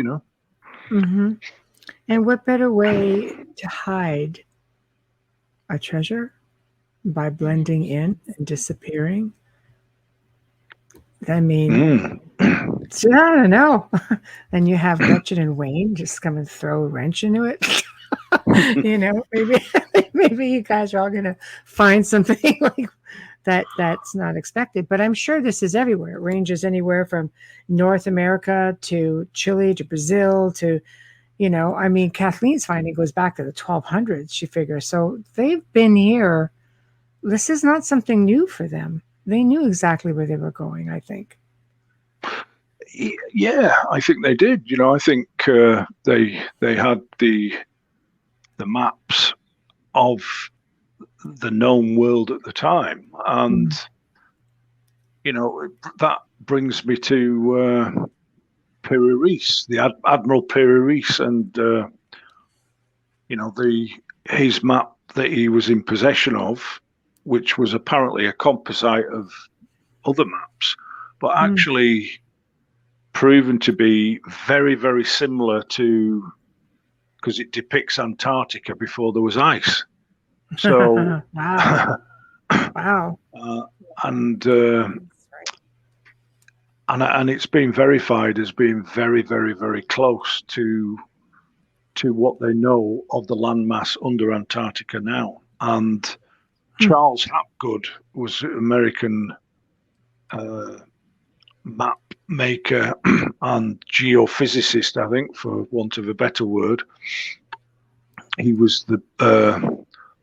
And what better way to hide a treasure by blending in and disappearing? I mean, I don't know. And you have Gretchen and Wayne just come and throw a wrench into it. Maybe you guys are all going to find something like that's not expected. But I'm sure this is everywhere. It ranges anywhere from North America to Chile to Brazil to, Kathleen's finding goes back to the 1200s, she figures. So they've been here. This is not something new for them. They knew exactly where they were going, I think. Yeah, I think they did. I think they had the maps of the known world at the time, and that brings me to Piri Reis, the Admiral Piri Reis, and his map that he was in possession of, which was apparently a composite of other maps, but actually proven to be very, very similar to, because it depicts Antarctica before there was ice. So, wow. And it's been verified as being very, very, very close to what they know of the landmass under Antarctica now. And Charles Hapgood was an American map maker and geophysicist, I think, for want of a better word. He was the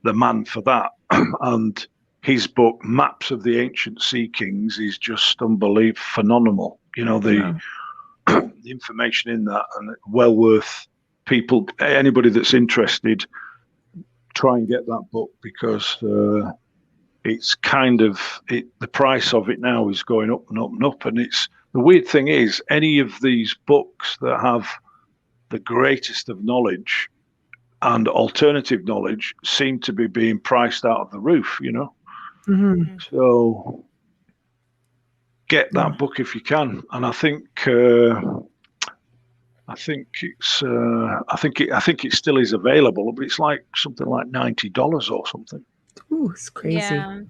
man for that. And his book, Maps of the Ancient Sea Kings, is just unbelievable, phenomenal. You know, the information in that, and well worth people, anybody that's interested, try and get that book, because it's kind of, the price of it now is going up and up and up. And it's, the weird thing is, any of these books that have the greatest of knowledge and alternative knowledge seem to be being priced out of the roof, you know. Mm-hmm. So get that book if you can. And I think it still is available, but it's like something like $90 or something. Ooh, it's crazy. Yeah,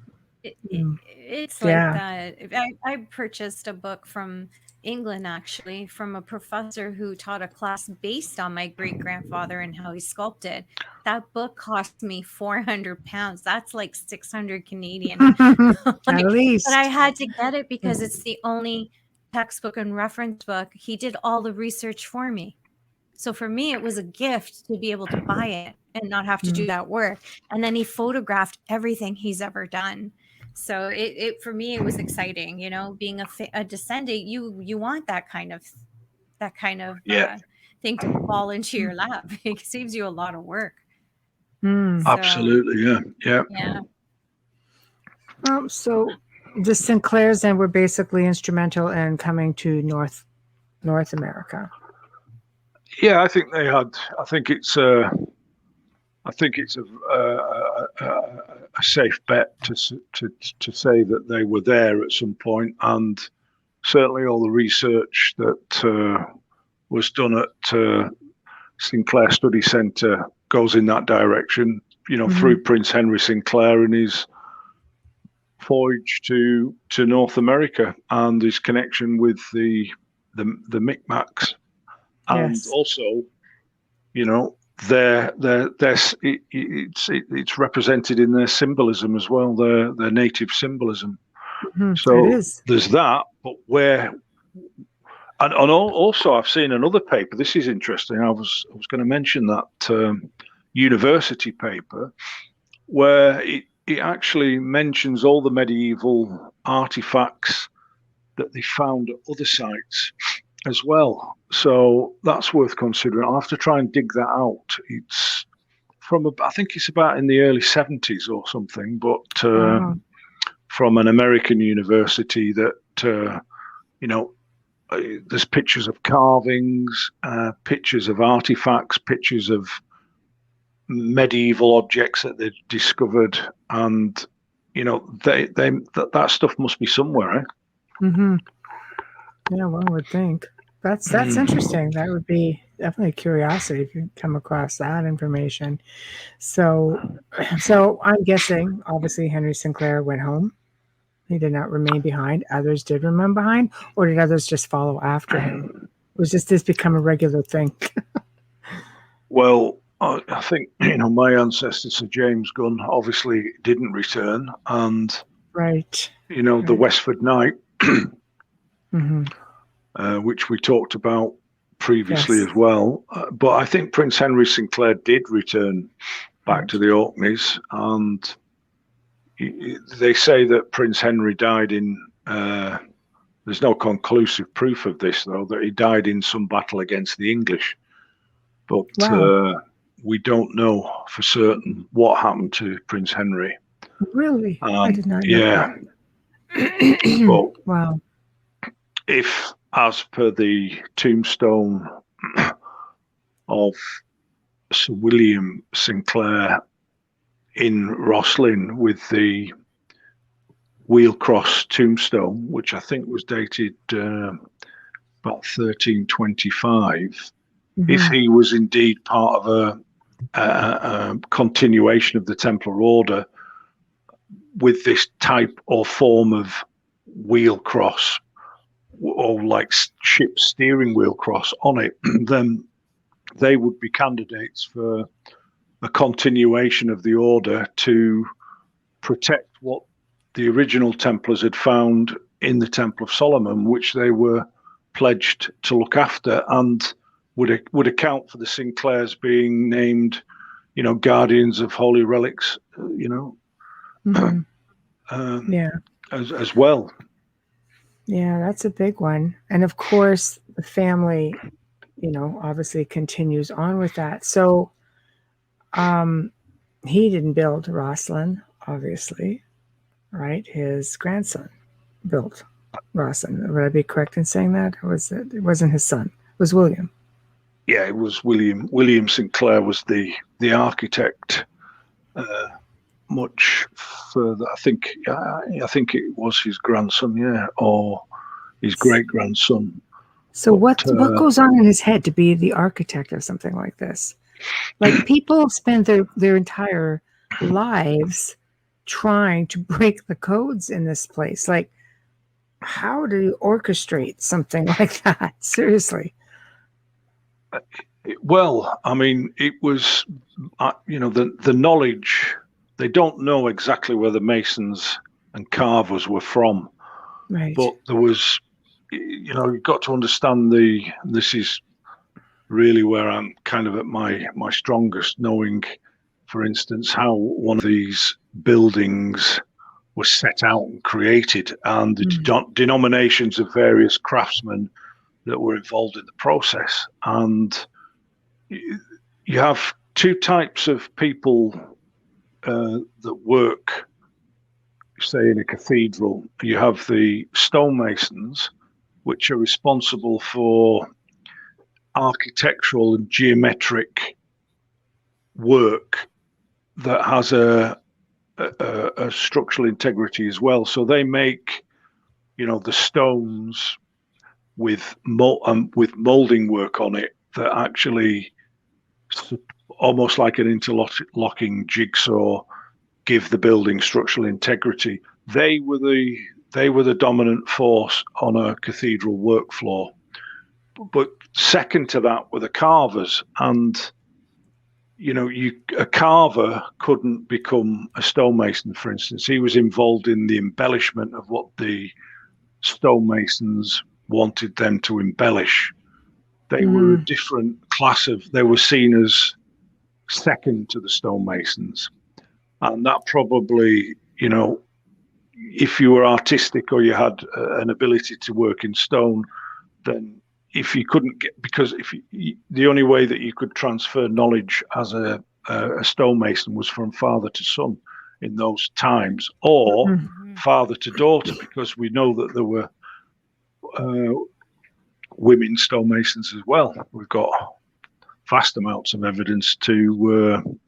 it's like that. I purchased a book from England, actually, from a professor who taught a class based on my great-grandfather and how he sculpted. That book cost me £400. That's like 600 Canadian. At least. But I had to get it because it's the only textbook and reference book. He did all the research for me. So for me, it was a gift to be able to buy it and not have to do that work. And then he photographed everything he's ever done. So it for me, it was exciting, you know, being a descendant. You want that kind of thing to fall into your lap. It saves you a lot of work. Absolutely, yeah. So the Sinclairs then were basically instrumental in coming to North America. Yeah, I think they had. I think it's a safe bet to say that they were there at some point, and certainly all the research that was done at Sinclair Study Centre goes in that direction. You know, through Prince Henry Sinclair and his voyage to North America and his connection with the Micmacs. And also, you know, it's represented in their symbolism as well, their native symbolism. So there's that, but also I've seen another paper. This is interesting. I was going to mention that university paper where it actually mentions all the medieval artifacts that they found at other sites as well. So that's worth considering. I'll have to try and dig that out. It's from, I think it's about in the early 70s or something, but from an American university that, you know, there's pictures of carvings, pictures of artifacts, pictures of medieval objects that they discovered. And, you know, that stuff must be somewhere, eh? Mm-hmm. Yeah, one would think. That's interesting. That would be definitely a curiosity if you come across that information. So I'm guessing, obviously, Henry Sinclair went home. He did not remain behind. Others did remain behind, or did others just follow after him? Was this become a regular thing? Well, I think, you know, my ancestor, Sir James Gunn, obviously didn't return, and you know, the Westford Knight. Which we talked about previously as well. But I think Prince Henry Sinclair did return back to the Orkneys, and they say that Prince Henry died in, there's no conclusive proof of this, though, that he died in some battle against the English. But we don't know for certain what happened to Prince Henry. Really? I did not know that. But if, as per the tombstone of Sir William Sinclair in Roslin with the Wheelcross tombstone, which I think was dated about 1325, if he was indeed part of a continuation of the Templar Order with this type or form of wheel cross, or like ship steering wheel cross on it, then they would be candidates for a continuation of the order to protect what the original Templars had found in the Temple of Solomon, which they were pledged to look after, and would account for the Sinclairs being named, guardians of holy relics, as well. Yeah, that's a big one. And of course, the family, obviously continues on with that. So he didn't build Rosslyn, obviously, right? His grandson built Rosslyn. Would I be correct in saying that? Or it wasn't his son? It was William. Yeah, it was William. William Sinclair was the architect. Much further, I think it was his grandson, or his great grandson. So what goes on in his head to be the architect of something like this? Like, people spend their entire lives trying to break the codes in this place. Like, how do you orchestrate something like that? Seriously. Well, I mean, it was, the knowledge. They don't know exactly where the masons and carvers were from, right? But there was, you've got to understand this is really where I'm kind of at my strongest, knowing, for instance, how one of these buildings was set out and created, and the denominations of various craftsmen that were involved in the process. And you have two types of people that work, say, in a cathedral. You have the stonemasons, which are responsible for architectural and geometric work that has a structural integrity as well. So they make, the stones with molding work on it that actually, almost like an interlocking jigsaw, give the building structural integrity. They were the dominant force on a cathedral work floor. But second to that were the carvers, and a carver couldn't become a stonemason, for instance. He was involved in the embellishment of what the stonemasons wanted them to embellish. They were a different class they were seen as second to the stonemasons. And that probably, if you were artistic or you had an ability to work in stone, then if you couldn't because the only way that you could transfer knowledge as a stonemason was from father to son in those times, or father to daughter, because we know that there were women stonemasons as well. We've got vast amounts of evidence to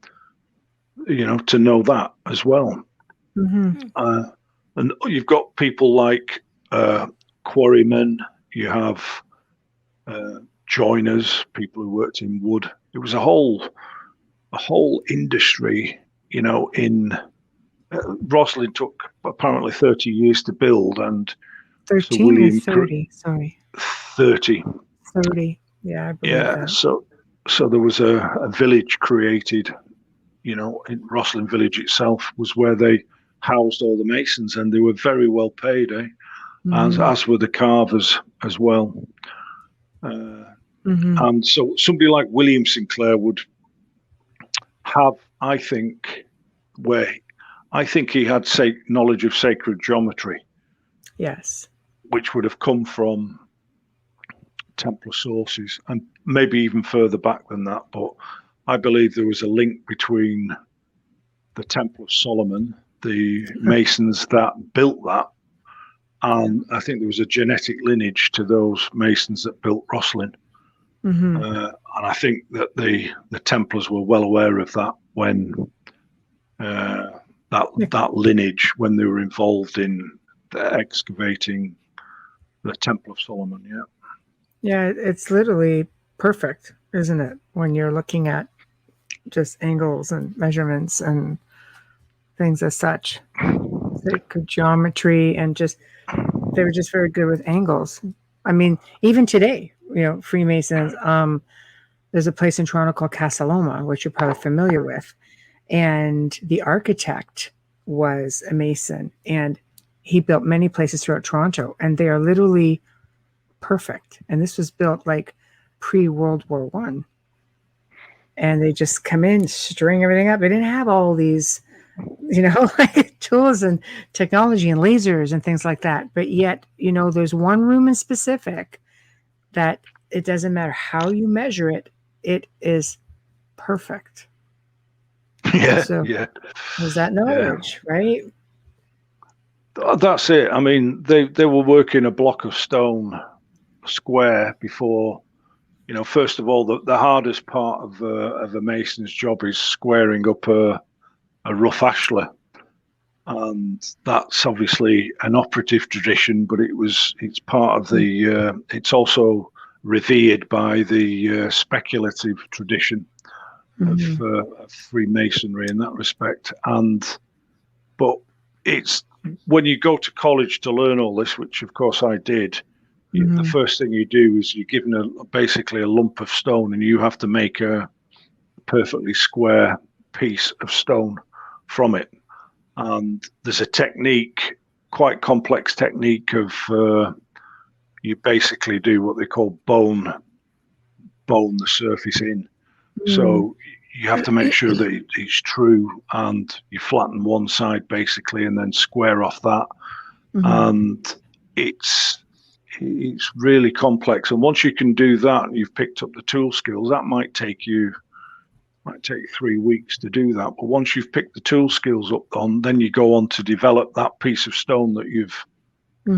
know that as well. And you've got people like quarrymen. You have joiners, people who worked in wood. It was a whole industry. In Rosslyn took apparently 30 years to build, and 13 or 30. Sorry, 30. 30. Yeah, I believe that. So there was a village created. In Rosslyn village itself was where they housed all the masons, and they were very well paid, as were the carvers as well. And so somebody like William Sinclair would have, I think he had knowledge of sacred geometry. Yes. Which would have come from Templar sources, and maybe even further back than that. But I believe there was a link between the Temple of Solomon, the masons that built that, and I think there was a genetic lineage to those masons that built Rosslyn. And I think that the Templars were well aware of that when that lineage, when they were involved in excavating the Temple of Solomon. Yeah, it's literally perfect, isn't it? When you're looking at just angles and measurements and things as such, sacred geometry, and they were just very good with angles. I mean, even today, Freemasons, there's a place in Toronto called Casa Loma, which you're probably familiar with. And the architect was a Mason. And he built many places throughout Toronto, and they are literally perfect. And this was built like pre-World War I. And they just come in, string everything up. They didn't have all these, like tools and technology and lasers and things like that. But yet, there's one room in specific that it doesn't matter how you measure it, it is perfect. Yeah, so yeah. There's that knowledge, right? That's it. I mean, they were working a block of stone square before. First of all, the hardest part of a mason's job is squaring up a rough ashlar, and that's obviously an operative tradition, but it's part of the. It's also revered by the speculative tradition of Freemasonry in that respect. But it's when you go to college to learn all this, which of course I did. The first thing you do is you're given basically a lump of stone, and you have to make a perfectly square piece of stone from it. And there's a technique, quite complex technique of you basically do what they call bone the surface in. So you have to make sure that it's true, and you flatten one side basically, and then square off that. And it's really complex, and once you can do that and you've picked up the tool skills, that might take 3 weeks to do that. But once you've picked the tool skills up then you go on to develop that piece of stone that you've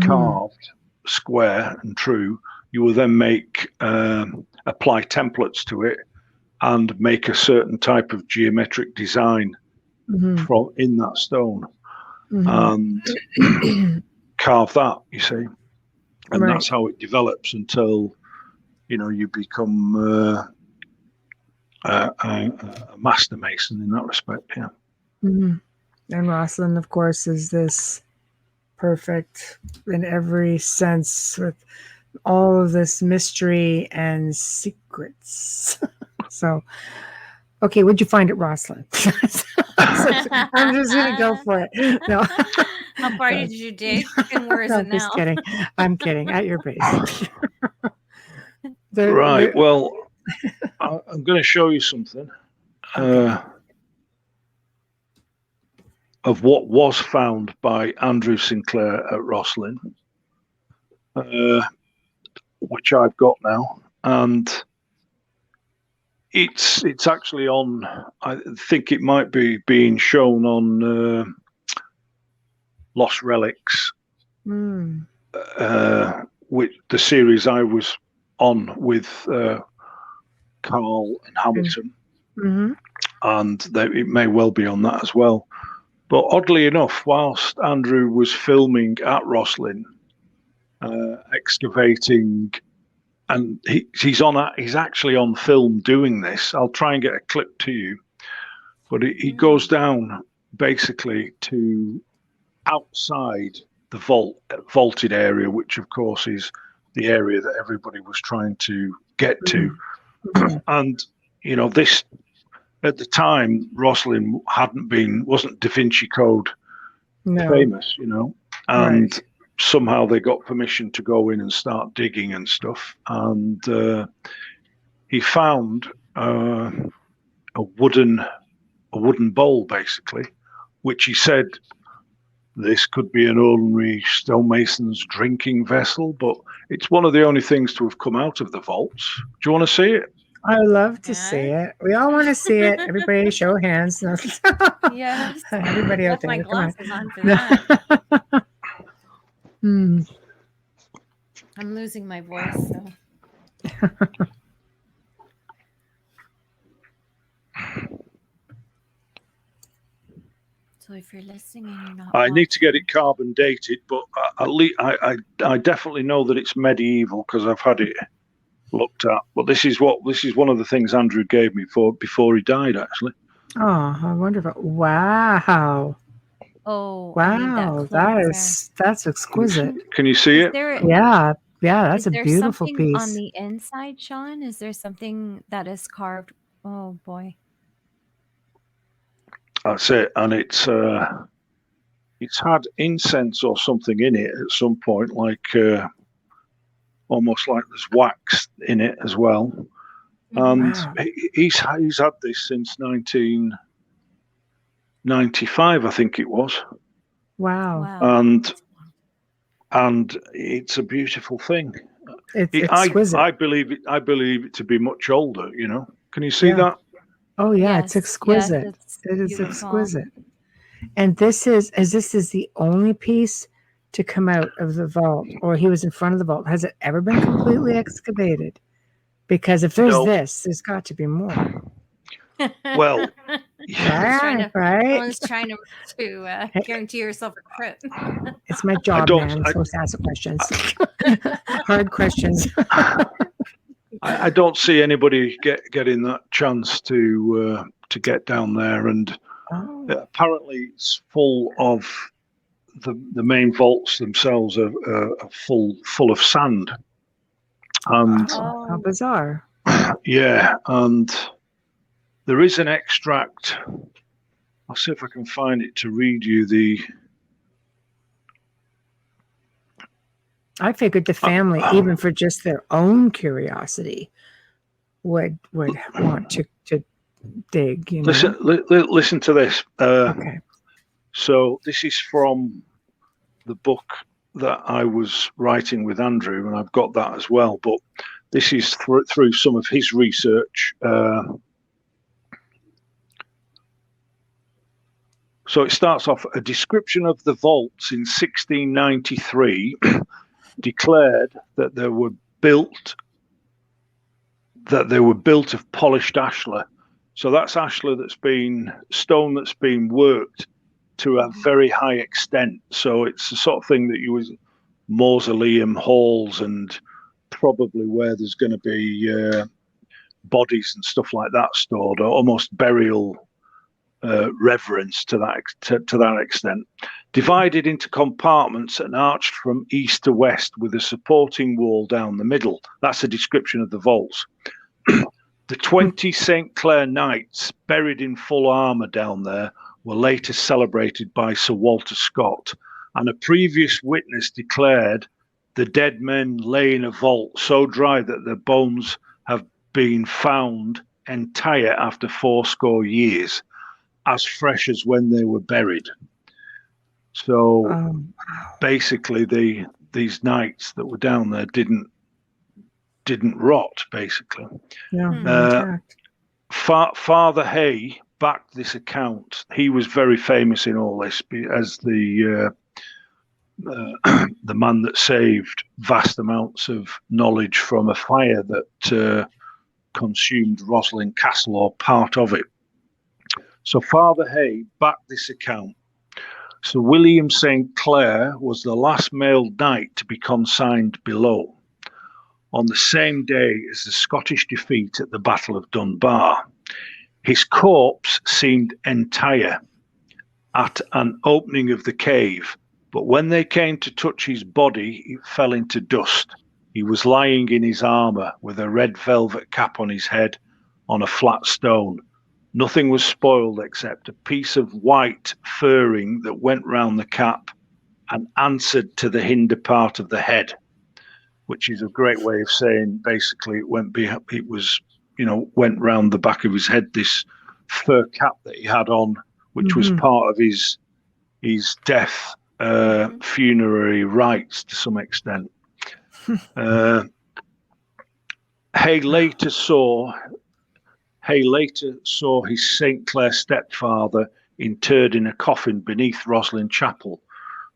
carved square and true. You will then apply templates to it and make a certain type of geometric design from in that stone and carve that, you see. And that's how it develops until, you become a master mason in that respect. Yeah. And Rosslyn, of course, is this perfect in every sense with all of this mystery and secrets. So, okay, what'd you find at Rosslyn? I'm just going to go for it. No. How far did you dig? And where is it now? Just kidding. I'm kidding. At your base. Well, I'm going to show you something of what was found by Andrew Sinclair at Rosslyn, which I've got now, and it's actually on. I think it might be being shown on Lost Relics, which the series I was on with Carl and Hamilton, and it may well be on that as well. But oddly enough, whilst Andrew was filming at Rosslyn, excavating, and he's actually on film doing this. I'll try and get a clip to you, but he goes down basically to outside the vaulted area, which of course is the area that everybody was trying to get to. And this at the time, Rosslyn wasn't Da Vinci Code famous, and somehow they got permission to go in and start digging and stuff. And he found a wooden bowl, basically, which he said this could be an ordinary stonemason's drinking vessel, but it's one of the only things to have come out of the vaults. Do you want to see it? I love to see it. We all want to see it. Everybody show hands. Yes. Everybody out there. My glasses on for that. I'm losing my voice. So. So if you're listening and you're not, I need to get it carbon dated, but at least I definitely know that it's medieval because I've had it looked at. But this is one of the things Andrew gave me before he died, actually. Oh, how wonderful! Wow. Oh, wow, that's exquisite. Can you see it? Yeah, that's a beautiful piece. On the inside, Shawn, is there something that is carved? Oh boy. That's it, and it's it's had incense or something in it at some point, like almost like there's wax in it as well. And he's had this since 1995, I think it was. Wow. And it's a beautiful thing. It's exquisite. I believe it to be much older. Can you see that? Oh yeah, it's exquisite. It is exquisite. And this is the only piece to come out of the vault, or he was in front of the vault. Has it ever been completely excavated? Because if there's there's got to be more. Well, Someone's trying to guarantee yourself a crit. It's my job, man. I'm supposed to ask questions. Hard questions. I don't see anybody getting that chance to get down there, and apparently it's full of the main vaults themselves are full of sand. And how bizarre. Yeah, and there is an extract. I'll see if I can find it to read you the. I figured the family, even for just their own curiosity, would want to dig. Listen to this. Okay. So this is from the book that I was writing with Andrew, and I've got that as well. But this is through some of his research. So it starts off, a description of the vaults in 1693 declared that they were built of polished ashlar. So that's ashlar stone that's been worked to a very high extent. So it's the sort of thing that you was mausoleum halls, and probably where there's going to be bodies and stuff like that stored, or almost burial reverence to that extent. Divided into compartments and arched from east to west with a supporting wall down the middle. That's a description of the vaults. The 20 St. Clair Knights buried in full armour down there were later celebrated by Sir Walter Scott, and a previous witness declared the dead men lay in a vault so dry that their bones have been found entire after 80 years, as fresh as when they were buried. So basically these knights that were down there didn't rot, basically. Father Hay backed this account. He was very famous in all this as the man that saved vast amounts of knowledge from a fire that consumed Roslin Castle, or part of it. So Father Hay backed this account. Sir William St. Clair was the last male knight to be consigned below, on the same day as the Scottish defeat at the Battle of Dunbar. His corpse seemed entire at an opening of the cave, but when they came to touch his body, it fell into dust. He was lying in his armour with a red velvet cap on his head on a flat stone. Nothing was spoiled except a piece of white furring that went round the cap and answered to the hinder part of the head, which is a great way of saying basically went round the back of his head, this fur cap that he had on, which was part of his death funerary rites to some extent. Hay later saw his St. Clair stepfather interred in a coffin beneath Roslin Chapel.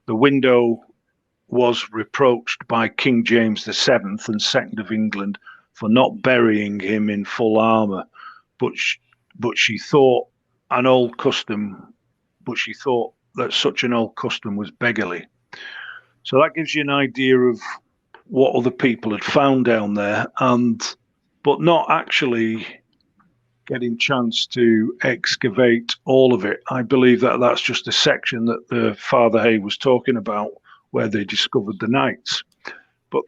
The window was reproached by King James VII and II of England for not burying him in full armour, but she thought that such an old custom was beggarly. So that gives you an idea of what other people had found down there, but not actually getting chance to excavate all of it. I believe that that's just a section that the Father Hay was talking about, where they discovered the knights. But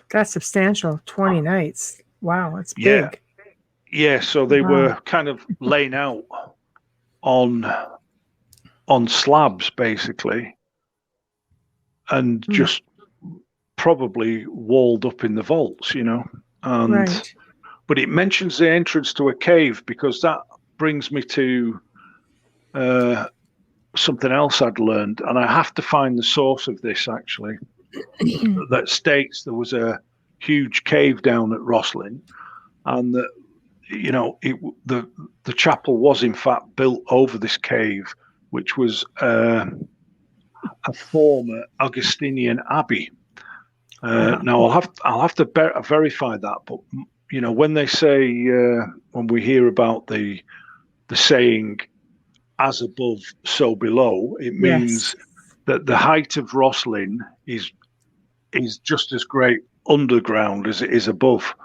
that's substantial. 20 knights. Wow, that's big. Yeah, so they were kind of laying out on on slabs, basically, and just probably walled up in the vaults, you know. And Right. but it mentions the entrance to a cave, because that brings me to something else I'd learned, and I have to find the source of this actually, that states there was a huge cave down at Roslin, and that, you know, the chapel was in fact built over this cave, which was a former Augustinian abbey. Now I'll have to verify that, but you know, when they say when we hear about the saying "as above, so below," it means that the height of Roslin is just as great underground as it is above.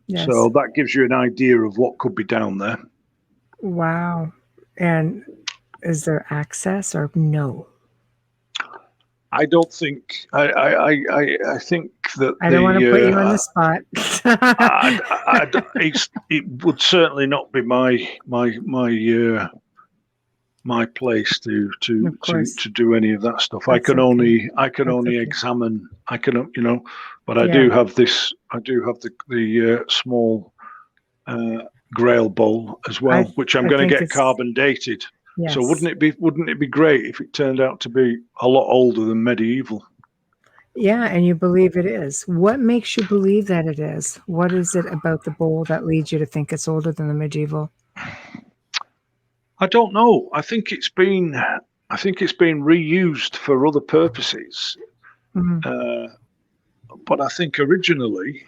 Yes. So that gives you an idea of what could be down there. Wow. And is there access or no? I don't think. I think that I don't want to put you on the spot. It would certainly not be my place to do any of that stuff. That's I can only examine. I can, you know, but I do have this. I do have the small Grail bowl as well, which I'm going to get carbon dated. Yes. So wouldn't it be great if it turned out to be a lot older than medieval? Yeah, and you believe it is. What makes you believe that it is? What is it about the bowl that leads you to think it's older than the medieval? I don't know. I think it's been reused for other purposes. Mm-hmm. But I think originally,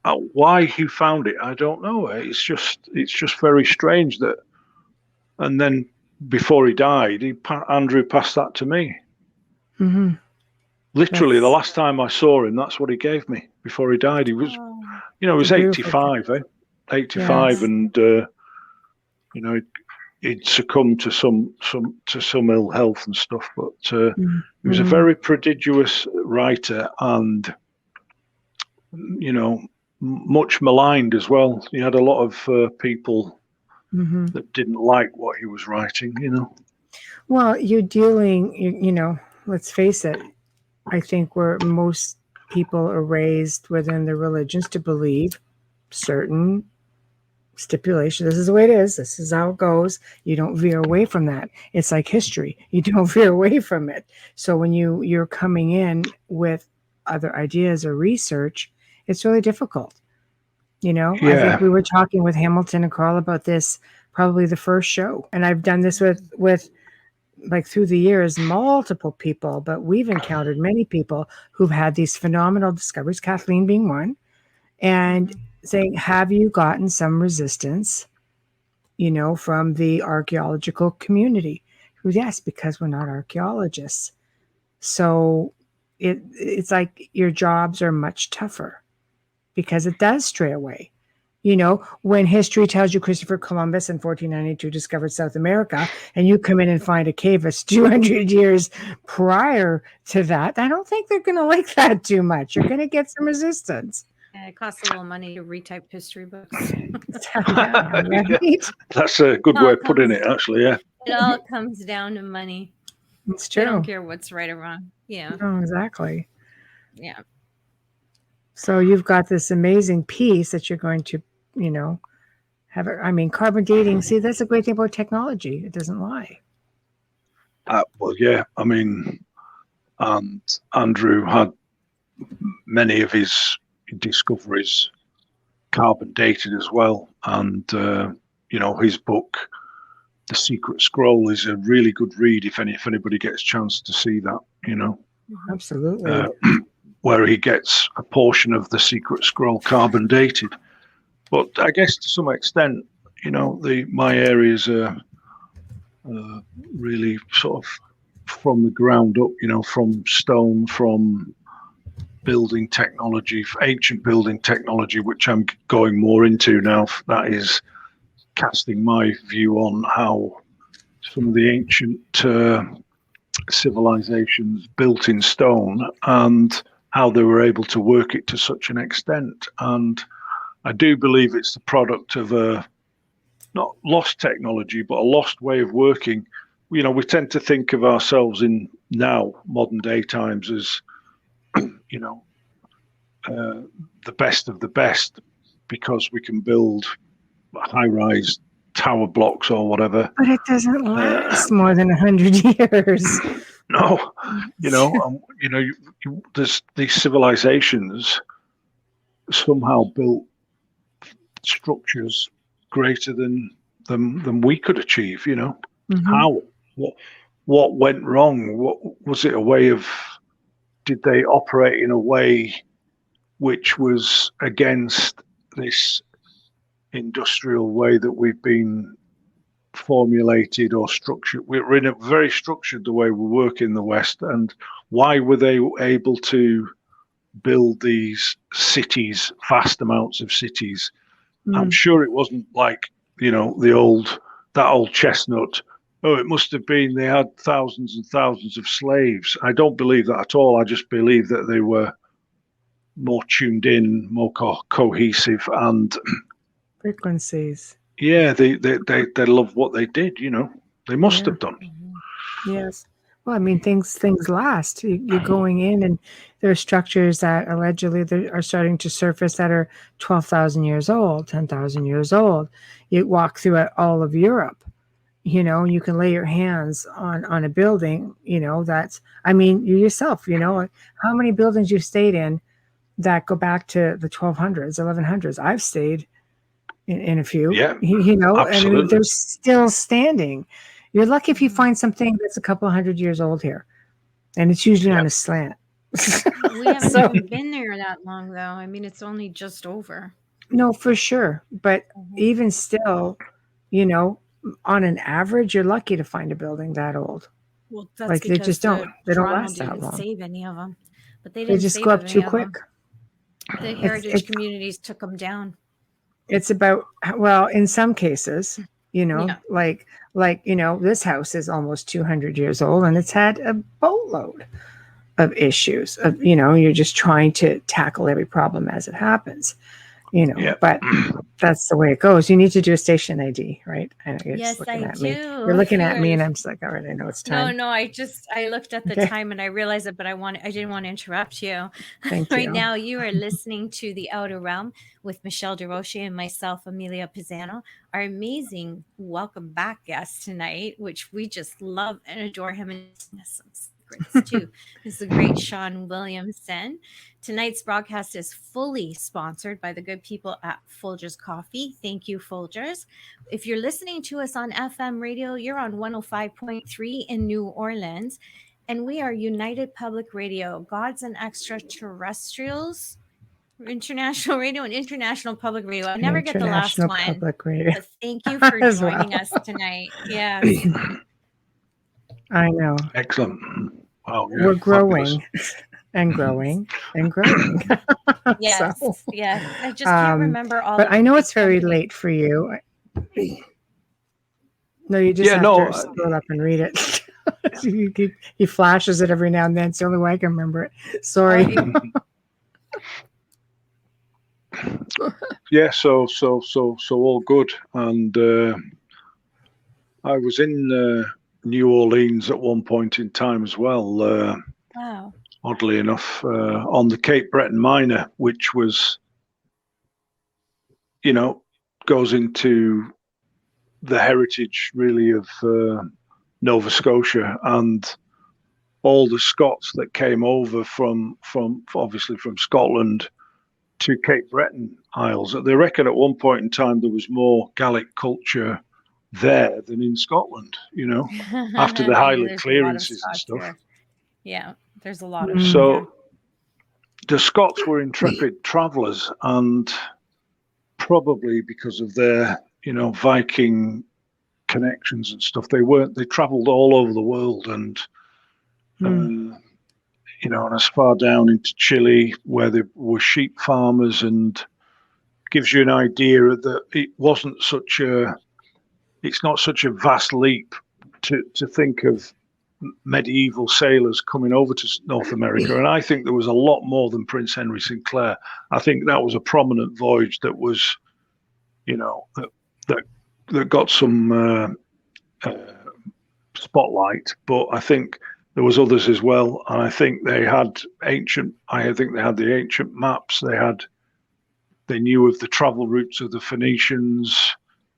why he found it, I don't know. It's just very strange that. And then before he died, Andrew passed that to me. Mm-hmm. Literally, the last time I saw him, that's what he gave me before he died. He was, you know, he was 85, 85, yes. And you know, he'd succumbed to some ill health and stuff. But he was a very prodigious writer, and you know, much maligned as well. He had a lot of people. Mm-hmm. That didn't like what he was writing, you know. Well, you're dealing, you know, let's face it, I think where most people are raised within their religions to believe certain stipulations. This is the way it is. This is how it goes. You don't veer away from that. It's like history. You don't veer away from it. So when you're coming in with other ideas or research, it's really difficult. You know, I think we were talking with Hamilton and Carl about this probably the first show. And I've done this with like through the years, multiple people, but we've encountered many people who've had these phenomenal discoveries, Kathleen being one, and saying, have you gotten some resistance, you know, from the archaeological community? Yes, because we're not archaeologists. So it's like your jobs are much tougher. Because it does stray away. You know, when history tells you Christopher Columbus in 1492 discovered South America, and you come in and find a cave that's 200 years prior to that, I don't think they're going to like that too much. You're going to get some resistance. Yeah, it costs a little money to retype history books. Right? That's a good way of putting it, actually, yeah. It all comes down to money. It's true. I don't care what's right or wrong. Yeah. Oh, exactly. Yeah. So you've got this amazing piece that you're going to, you know, have. I mean, carbon dating. See, that's a great thing about technology. It doesn't lie. Well, yeah. I mean, and Andrew had many of his discoveries carbon dated as well. And, you know, his book, The Secret Scroll, is a really good read if anybody gets a chance to see that, you know. Absolutely. Where he gets a portion of the Secret Scroll carbon dated. But I guess to some extent, you know, my areas are really sort of from the ground up, you know, from stone, from building technology, ancient building technology, which I'm going more into now. That is casting my view on how some of the ancient civilizations built in stone and how they were able to work it to such an extent. And I do believe it's the product of a not lost technology, but a lost way of working, we tend to think of ourselves in now modern day times as, the best of the best, because we can build high-rise tower blocks or whatever. But it doesn't last more than 100 years. No, there's these civilizations somehow built structures greater than we could achieve. Mm-hmm. How? What went wrong? What was it? A way of? Did they operate in a way which was against this industrial way that we've been formulated or structured? We're in a very structured the way we work in the West, and why were they able to build these cities, vast amounts of cities? I'm sure it wasn't like that old chestnut. Oh, it must have been they had thousands and thousands of slaves. I don't believe that at all. I just believe that they were more tuned in, more cohesive, and frequencies. Yeah, they love what they did. They must have done. Yes. Well, I mean, things last. You're going in, and there are structures that allegedly are starting to surface that are 12,000 years old, 10,000 years old. You walk through all of Europe. You can lay your hands on a building. That's. I mean, you yourself. How many buildings you've stayed in that go back to the 1200s, 1100s? I've stayed in a few. Yeah. Absolutely. And they're still standing. You're lucky if you find something that's a couple of 100 years old here, and it's usually on a slant. We haven't even been there that long, though. I mean, it's only just over. No, for sure. But even still, on an average, you're lucky to find a building that old. Well, that's they just don't. They don't last that long. Save any of them, but they just go up too quick. The heritage communities took them down. It's about, well, in some cases, like this house is almost 200 years old, and it's had a boatload of issues. You're just trying to tackle every problem as it happens. But that's the way it goes. You need to do a station ID, right? I know you're yes, looking I at do. Me. You're looking at me, and I'm just like, all right, I know it's time. No, I looked at the time and I realized it, but I didn't want to interrupt you. Right now, you are listening to The Outer Realm with Michelle Desrochers and myself, Amelia Pisano, our amazing welcome back guest tonight, which we just love and adore him, and some secrets too. Is the great Shawn Williamson. Tonight's broadcast is fully sponsored by the good people at Folgers Coffee. Thank you, Folgers. If you're listening to us on FM radio, you're on 105.3 in New Orleans. And we are United Public Radio, Gods and Extraterrestrials, International Radio, and International Public Radio. I never get the last one. Public Radio. But thank you for joining us tonight. Yes. I know. Excellent. Wow. Yeah, we're growing. And growing and growing. Yes, yes. I just can't remember all. But I know it's very late for you. No, you just have to scroll up and read it. He flashes it every now and then. It's the only way I can remember it. Sorry. Yeah. So all good. And I was in New Orleans at one point in time as well. Wow. Oddly enough, on the Cape Breton Minor, which was, goes into the heritage really of Nova Scotia, and all the Scots that came over from obviously from Scotland to Cape Breton Isles. They reckon at one point in time there was more Gaelic culture there than in Scotland, after the Highland clearances and stuff. Here. Yeah. There's a lot of the Scots were intrepid travelers, and probably because of their Viking connections and stuff, they traveled all over the world, and and as far down into Chile where there were sheep farmers, and gives you an idea that it's not such a vast leap to think of medieval sailors coming over to North America. And I think there was a lot more than Prince Henry Sinclair. I think that was a prominent voyage that was, that got some spotlight, but I think there was others as well, and I think they had the ancient maps. They knew of the travel routes of the Phoenicians.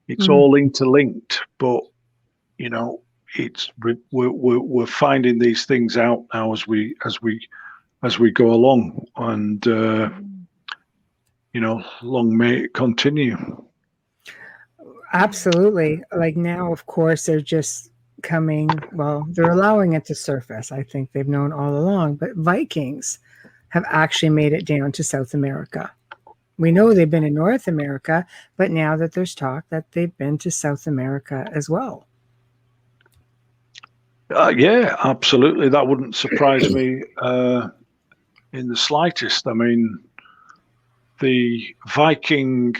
It's all interlinked, but we're finding these things out now as we go along, and long may it continue. Absolutely. Like now, of course, they're just they're allowing it to surface. I think they've known all along, but Vikings have actually made it down to South America. We know they've been in North America, but now that there's talk that they've been to South America as well. Yeah, absolutely. That wouldn't surprise me in the slightest. I mean, the Viking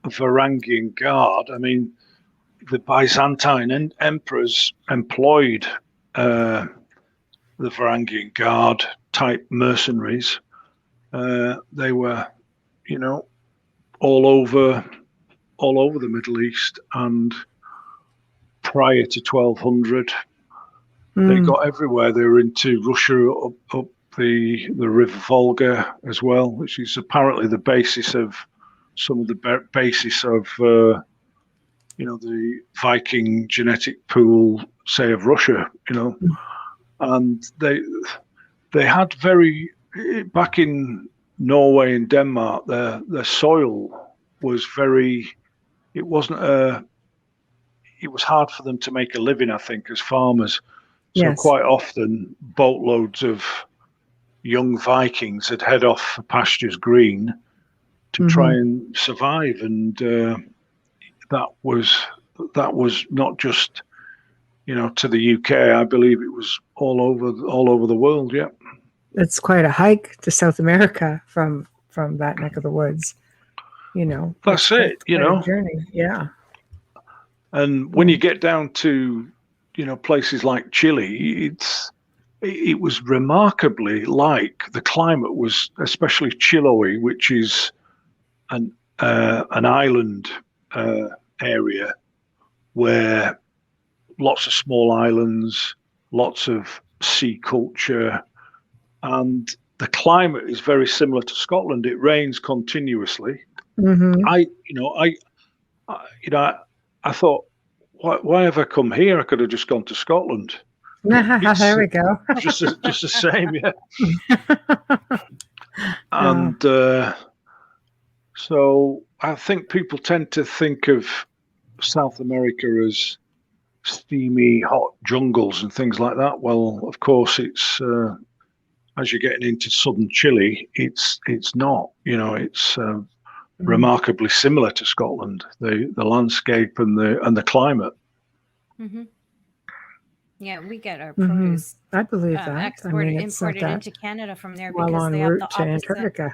Varangian Guard, the Byzantine emperors employed the Varangian Guard type mercenaries. They were, all over the Middle East, and prior to 1200, they got everywhere. They were into Russia, up the River Volga as well, which is apparently the basis of some of the basis of the Viking genetic pool, say, of Russia. And they had back in Norway and Denmark, their soil was it was hard for them to make a living, I think, as farmers. So yes. Quite often boatloads of young Vikings would head off for pastures green to try and survive. And that was not just, to the UK. I believe it was all over the world. Yeah. It's quite a hike to South America from that neck of the woods. That's it. A journey. Yeah. And when you get down to places like Chile, it was remarkably like the climate was, especially Chiloé, which is an island area where lots of small islands, lots of sea culture, and the climate is very similar to Scotland. It rains continuously. I thought, why have I come here? I could have just gone to Scotland. There we go. just the same, yeah. And so I think people tend to think of South America as steamy, hot jungles and things like that. Well, of course, it's as you're getting into southern Chile, it's not. It's remarkably similar to Scotland, the landscape and the climate. Yeah, we get our produce. I believe that. Imported into Canada from there because they have the opposite. Antarctica.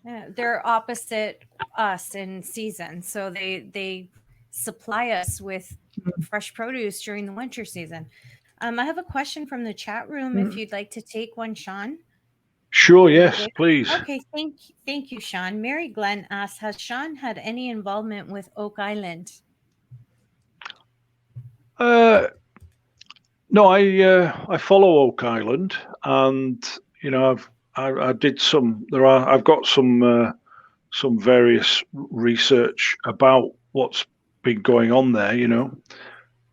Yeah, they're opposite us in season, so they supply us with fresh produce during the winter season. I have a question from the chat room. If you'd like to take one, Shawn. Sure. Yes, please. Okay. Thank you, Shawn. Mary Glenn asks, has Shawn had any involvement with Oak Island? No, I follow Oak Island, and I did some. I've got some various research about what's been going on there,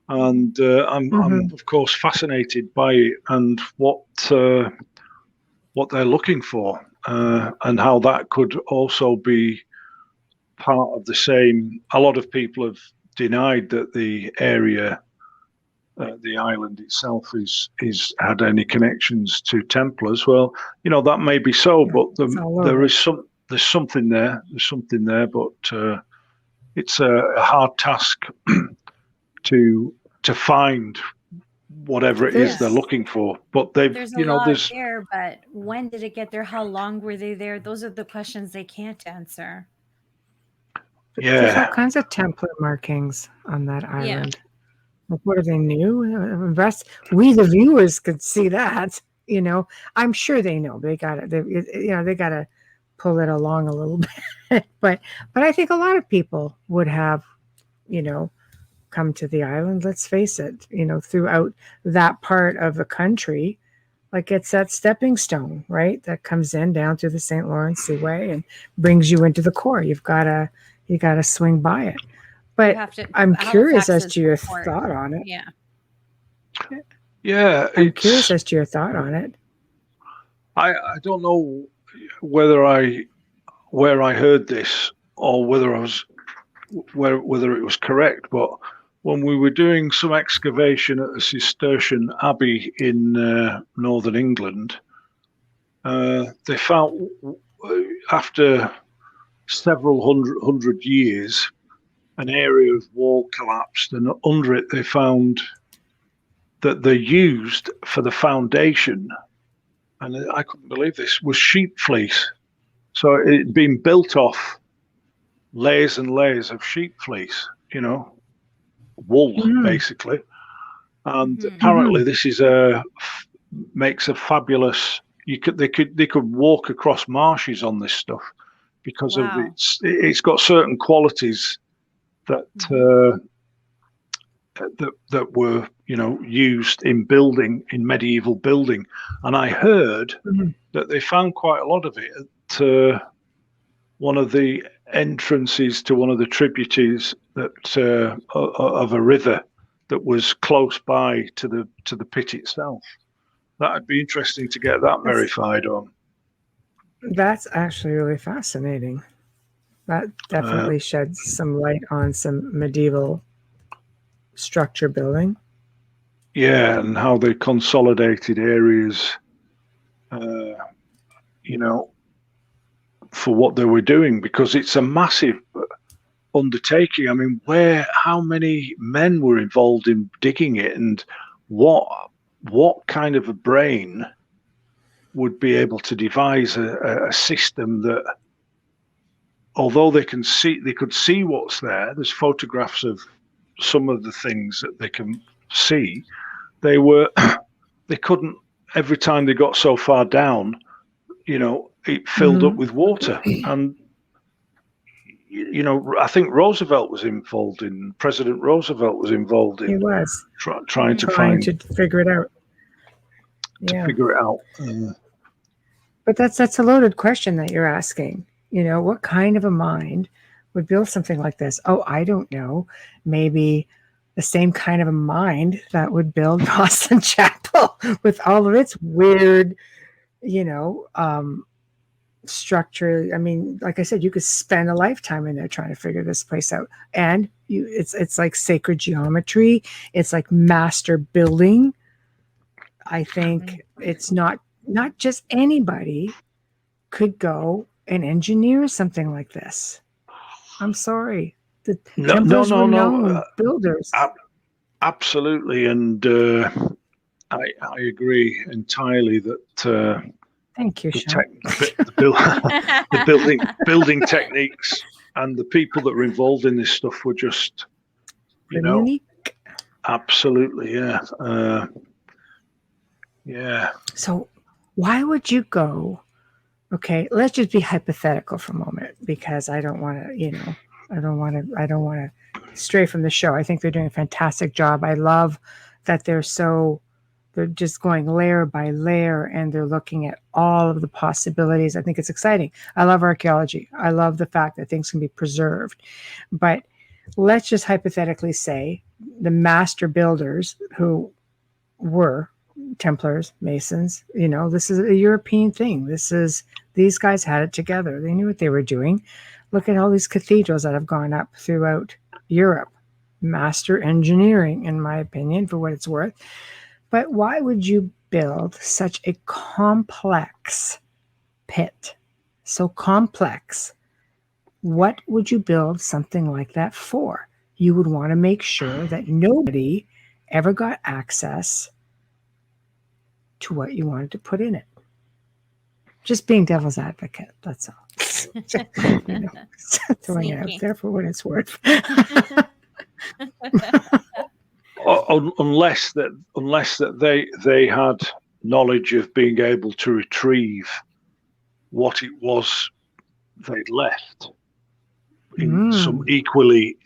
and I'm of course fascinated by it and what they're looking for, and how that could also be part of the same. A lot of people have denied that the area. The island itself is had any connections to Templars. Well, that may be so, but there's something there. There's something there, but it's a hard task to find whatever it is they're looking for. But there's a lot there. But when did it get there? How long were they there? Those are the questions they can't answer. Yeah, there's all kinds of Templar markings on that island. Yeah. Like, what are they new? We, the viewers, could see that. I'm sure they know. They got it. They got to pull it along a little bit. but I think a lot of people would have, come to the island. Let's face it, throughout that part of the country, like it's that stepping stone, right? That comes in down through the St. Lawrence Seaway and brings you into the core. You got to swing by it. But I'm curious as to your thought on it. Yeah. Yeah. I'm curious as to your thought on it. I don't know where I heard this or whether it was correct, but when we were doing some excavation at a Cistercian abbey in northern England, they found, after several hundred years, an area of wall collapsed, and under it they found that they used for the foundation, and I couldn't believe this, was sheep fleece. So it'd been built off layers and layers of sheep fleece, wool, basically. And apparently this is makes a fabulous, they could walk across marshes on this stuff because of it's got certain qualities that that were used in medieval building. And I heard that they found quite a lot of it at one of the entrances to one of the tributaries that of a river that was close by to the pit itself. That'd be interesting to get that verified on. That's actually really fascinating. That definitely sheds some light on some medieval structure building. Yeah, and how they consolidated areas, for what they were doing, because it's a massive undertaking. I mean, how many men were involved in digging it, and what kind of a brain would be able to devise a system that, although they could see what's there, there's photographs of some of the things that they can see, they couldn't, every time they got so far down, it filled up with water. And I think President Roosevelt was involved in. He was trying to figure it out. Figure it out. But that's a loaded question that you're asking. What kind of a mind would build something like this? Oh, I don't know. Maybe the same kind of a mind that would build Boston Chapel with all of its weird, structure. I mean, like I said, you could spend a lifetime in there trying to figure this place out. And it's like sacred geometry. It's like master building. I think it's not just anybody could go and engineer something like this. I'm sorry. The Templars were known builders. Absolutely, and I agree entirely that. Thank you, Shawn. The building techniques and the people that were involved in this stuff were just, unique. Absolutely, yeah, yeah. So, why would you go? Okay, let's just be hypothetical for a moment, because I don't want to, I don't want to stray from the show. I think they're doing a fantastic job. I love that they're just going layer by layer, and they're looking at all of the possibilities. I think it's exciting. I love archaeology. I love the fact that things can be preserved. But let's just hypothetically say the master builders, who were Templars, Masons, this is a European thing. These guys had it together. They knew what they were doing. Look at all these cathedrals that have gone up throughout Europe. Master engineering, in my opinion, for what it's worth. But why would you build such a complex pit? So complex. What would you build something like that for? You would want to make sure that nobody ever got access to what you wanted to put in it. Just being devil's advocate, that's all. Throwing it out there for what it's worth. Unless that they had knowledge of being able to retrieve what it was they'd left in some equally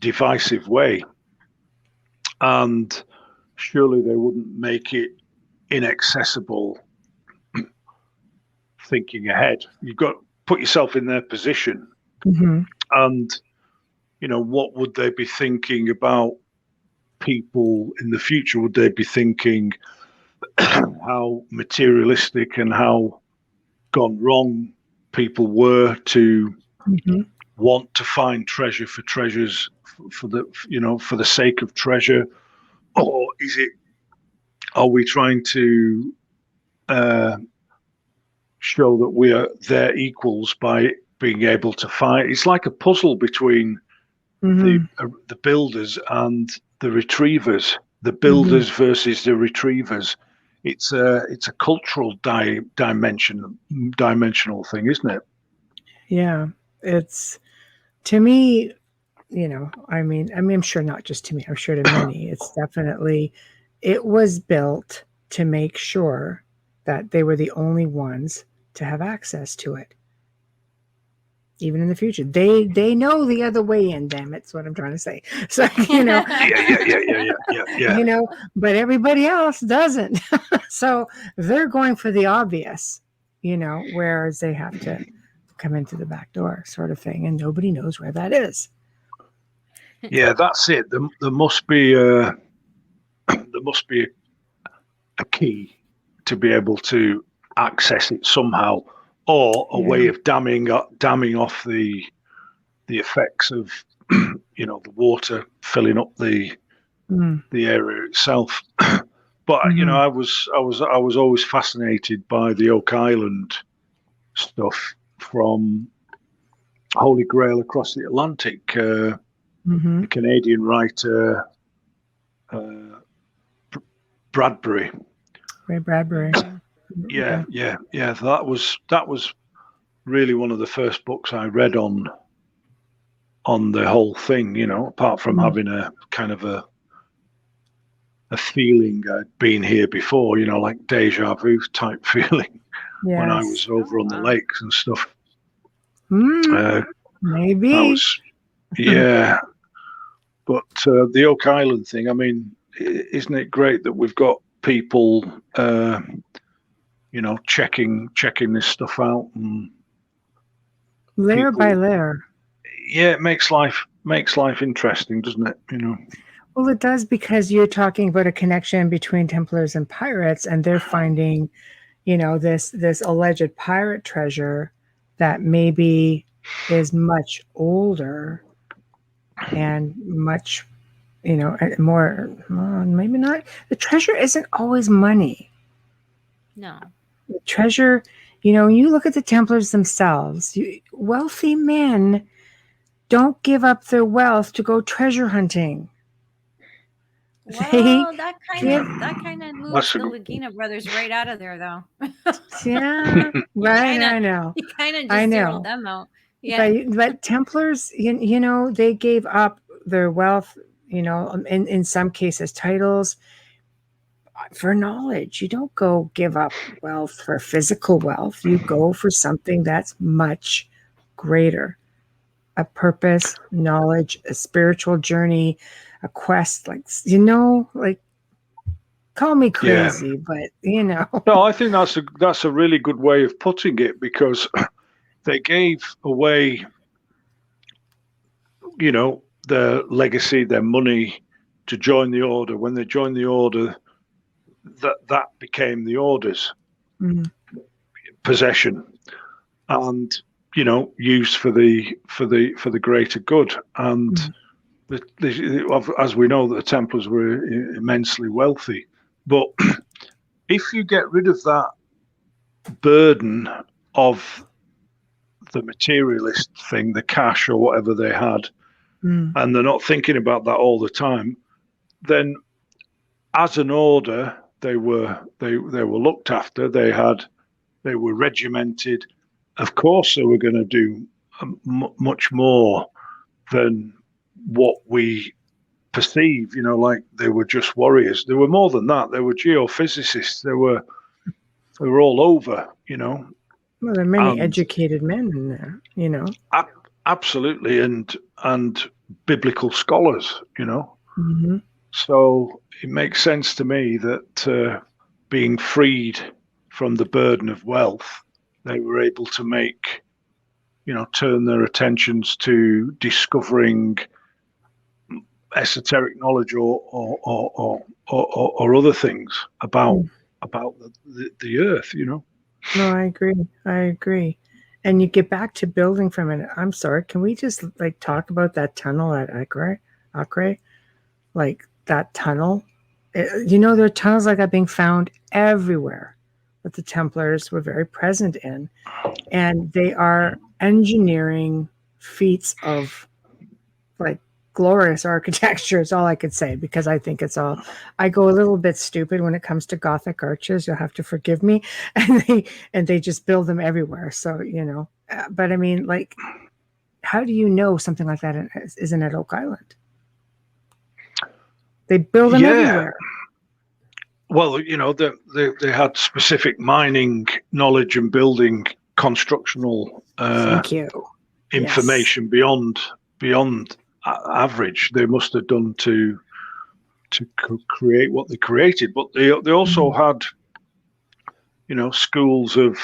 divisive way. And surely they wouldn't make it inaccessible thinking ahead. You've got to put yourself in their position. Mm-hmm. And, what would they be thinking about people in the future? Would they be thinking how materialistic and how gone wrong people were to want to find treasure for treasures for the sake of treasure? Or are we trying to show that we are their equals by being able to fight? It's like a puzzle between the builders and the retrievers, the builders versus the retrievers. It's a cultural dimensional thing, isn't it? Yeah, it's, to me, I'm sure not just to me, I'm sure to many, it's definitely, it was built to make sure that they were the only ones to have access to it. Even in the future, they know the other way in. Damn it, that's what I'm trying to say. So Yeah. But everybody else doesn't. So they're going for the obvious, whereas they have to come into the back door, sort of thing, and nobody knows where that is. Yeah, that's it. There must be a key to be able to access it somehow, or a way of damming off the effects of the water filling up the area itself. But I was always fascinated by the Oak Island stuff from Holy Grail across the Atlantic. The Canadian writer Bradbury. Ray Bradbury. Yeah. That was really one of the first books I read on the whole thing. Apart from having a kind of a feeling I'd been here before. Like deja vu type feeling when I was over on the lakes and stuff. Maybe. Yeah. But the Oak Island thing, I mean, isn't it great that we've got people, checking this stuff out, and layer by layer. Yeah, it makes life interesting, doesn't it? Well, it does, because you're talking about a connection between Templars and pirates, and they're finding, this alleged pirate treasure that maybe is much older and much, more, maybe not. The treasure isn't always money. No. The treasure, you look at the Templars themselves, wealthy men don't give up their wealth to go treasure hunting. Well, that kind of moves the Lagina brothers right out of there, though. Yeah, right. I know. You kind of just zeroed them out. Yeah. But Templars, they gave up their wealth, in some cases, titles, for knowledge. You don't go give up wealth for physical wealth. You go for something that's much greater. A purpose, knowledge, a spiritual journey, a quest, call me crazy, but No, I think that's a really good way of putting it, because they gave away, their legacy, their money to join the order. When they joined the order, that became the order's possession, and used for the greater good. And as we know, the Templars were immensely wealthy. But if you get rid of that burden of the materialist thing, the cash or whatever they had, and they're not thinking about that all the time, then as an order, they were looked after. They were regimented. Of course, they were going to do much more than what we perceive. Like they were just warriors. They were more than that. They were geophysicists. They were all over. Well, there are many educated men in there. Absolutely, and biblical scholars, you know. Mm-hmm. So it makes sense to me that being freed from the burden of wealth, they were able to make, you know, turn their attentions to discovering esoteric knowledge or other things about the earth, you know. No, I agree. And you get back to building for a minute. I'm sorry, can we just like talk about that tunnel at Acre? Like that tunnel, you know, there are tunnels like that being found everywhere that the Templars were very present in, and they are engineering feats of like glorious architecture is all I could say, because I think it's all, I go a little bit stupid when it comes to Gothic arches. You'll have to forgive me. And they just build them everywhere. So, you know, but I mean, like, how do you know something like that isn't at Oak Island? They build them everywhere. Well, you know, they had specific mining knowledge and building constructional Thank you. information beyond average. They must have done to create what they created. But they also had, you know, schools of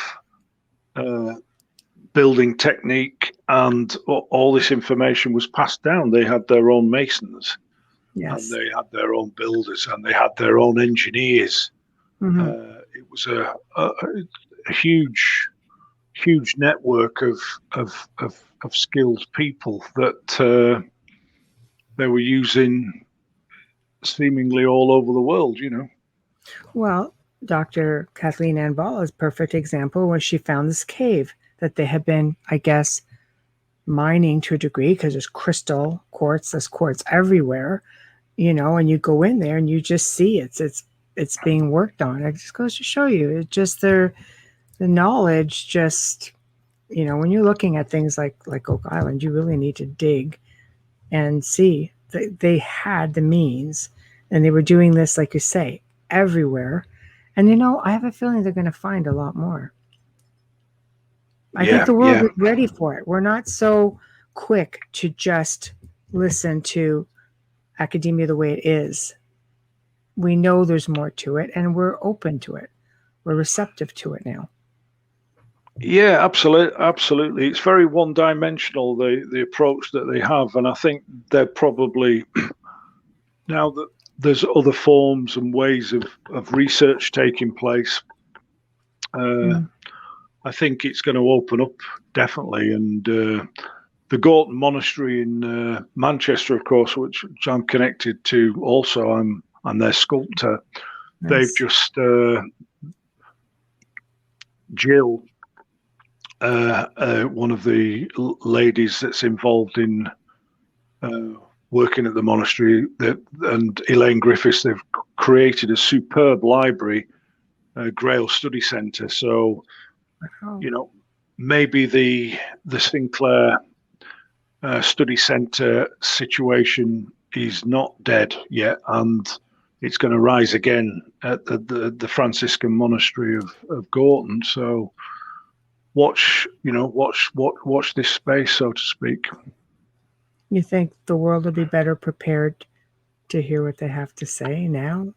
building technique, and all this information was passed down. They had their own masons. Yes. And they had their own builders, and they had their own engineers. Mm-hmm. It was a huge network of skilled people that they were using seemingly all over the world, you know. Well, Dr. Kathleen Ann Ball is a perfect example when she found this cave that they had been, I guess, mining to a degree, because there's crystal quartz, there's quartz everywhere. You know, and you go in there and you just see it's being worked on. It just goes to show you, it just the knowledge. Just, you know, when you're looking at things like Oak Island, you really need to dig and see that they had the means, and they were doing this, like you say, everywhere. And you know, I have a feeling they're going to find a lot more. I think the world is ready for it. We're not so quick to just listen to academia the way it is. We know there's more to it, and we're open to it. We're receptive to it now. Yeah, absolutely. It's very one-dimensional, the approach that they have, and I think they're probably, now that there's other forms and ways of research taking place, I think it's going to open up, definitely. And the Gorton Monastery in Manchester, of course, which I'm connected to also, I'm their sculptor. Nice. They've just, Jill, one of the ladies that's involved in working at the monastery, and Elaine Griffiths, they've created a superb library, Grail Study Centre. So, you know, maybe the Sinclair Study Centre situation is not dead yet, and it's going to rise again at the Franciscan Monastery of Gorton. So watch this space, so to speak. You think the world will be better prepared to hear what they have to say now?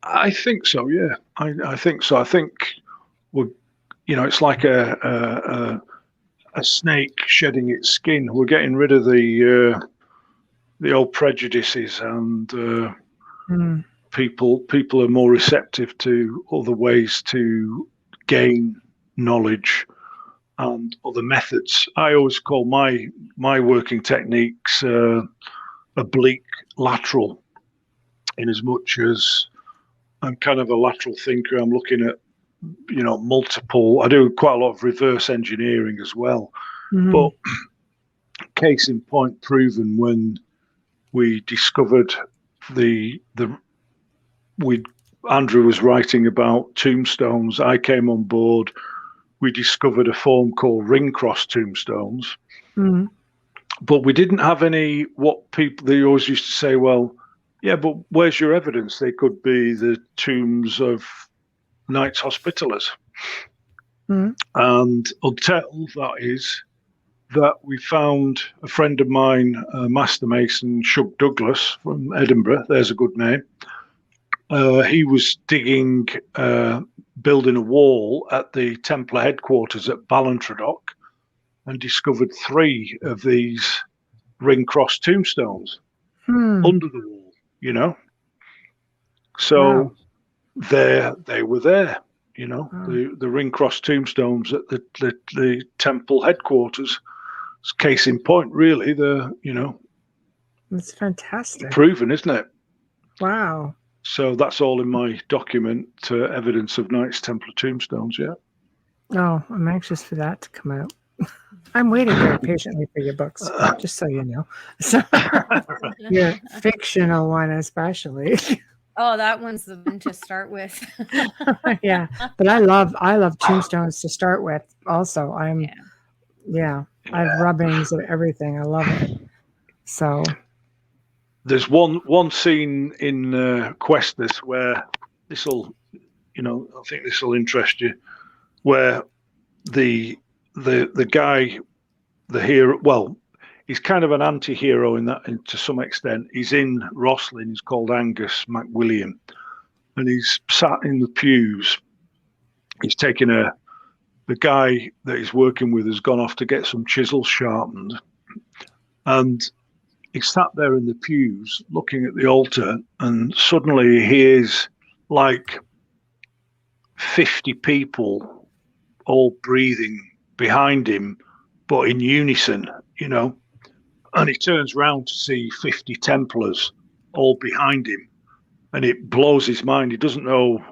I think so. Yeah, I think so. I think it's like a snake shedding its skin. We're getting rid of the old prejudices, and people are more receptive to other ways to gain knowledge and other methods. I always call my working techniques oblique lateral, in as much as I'm kind of a lateral thinker. I'm looking at, multiple. I do quite a lot of reverse engineering as well. Mm-hmm. But case in point proven, when we discovered Andrew was writing about tombstones, I came on board. We discovered a form called ring cross tombstones. Mm-hmm. But we didn't have any, they always used to say, well, yeah, but where's your evidence? They could be the tombs of Knights Hospitallers. Mm-hmm. And until that is that we found a friend of mine, Master Mason Shug Douglas from Edinburgh. There's a good name. He was digging, building a wall at the Templar headquarters at Ballantradock, and discovered 3 of these ring cross tombstones under the wall, you know. So they were there, you know, the ring cross tombstones at the temple headquarters. It's case in point, really. It's fantastic. Proven, isn't it? Wow. So that's all in my document, evidence of Knights Templar tombstones, yeah. Oh, I'm anxious for that to come out. I'm waiting very patiently for your books, just so you know. So, your fictional one especially. Oh, that one's the one to start with. Yeah, but I love tombstones to start with. Also, I have rubbings of everything. I love it. So there's one scene in Questus where this'll, you know, I think this will interest you, where the guy, the hero, well, he's kind of an anti-hero in that, to some extent. He's in Rosslyn. He's called Angus MacWilliam, and he's sat in the pews. He's taking the guy that he's working with has gone off to get some chisels sharpened, and he's sat there in the pews looking at the altar, and suddenly he hears like 50 people all breathing behind him, but in unison, you know. And he turns round to see 50 Templars all behind him, and it blows his mind. He doesn't know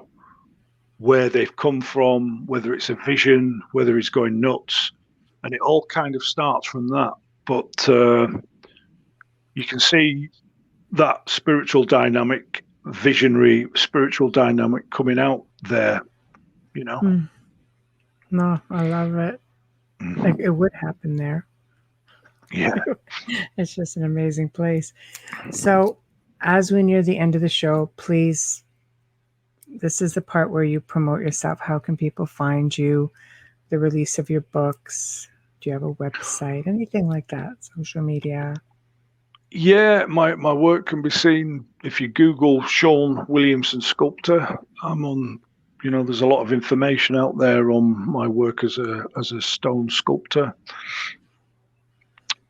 where they've come from, whether it's a vision, whether he's going nuts, and it all kind of starts from that. But you can see that spiritual dynamic, visionary spiritual dynamic coming out there, you know. No, I love it. Like it would happen there. Yeah. It's just an amazing place. So as we near the end of the show, please, this is the part where you promote yourself. How can people find you? The release of your books? Do you have a website? Anything like that? Social media? Yeah, my work can be seen if you Google Shawn Williamson Sculptor. I'm on, you know, there's a lot of information out there on my work as a stone sculptor.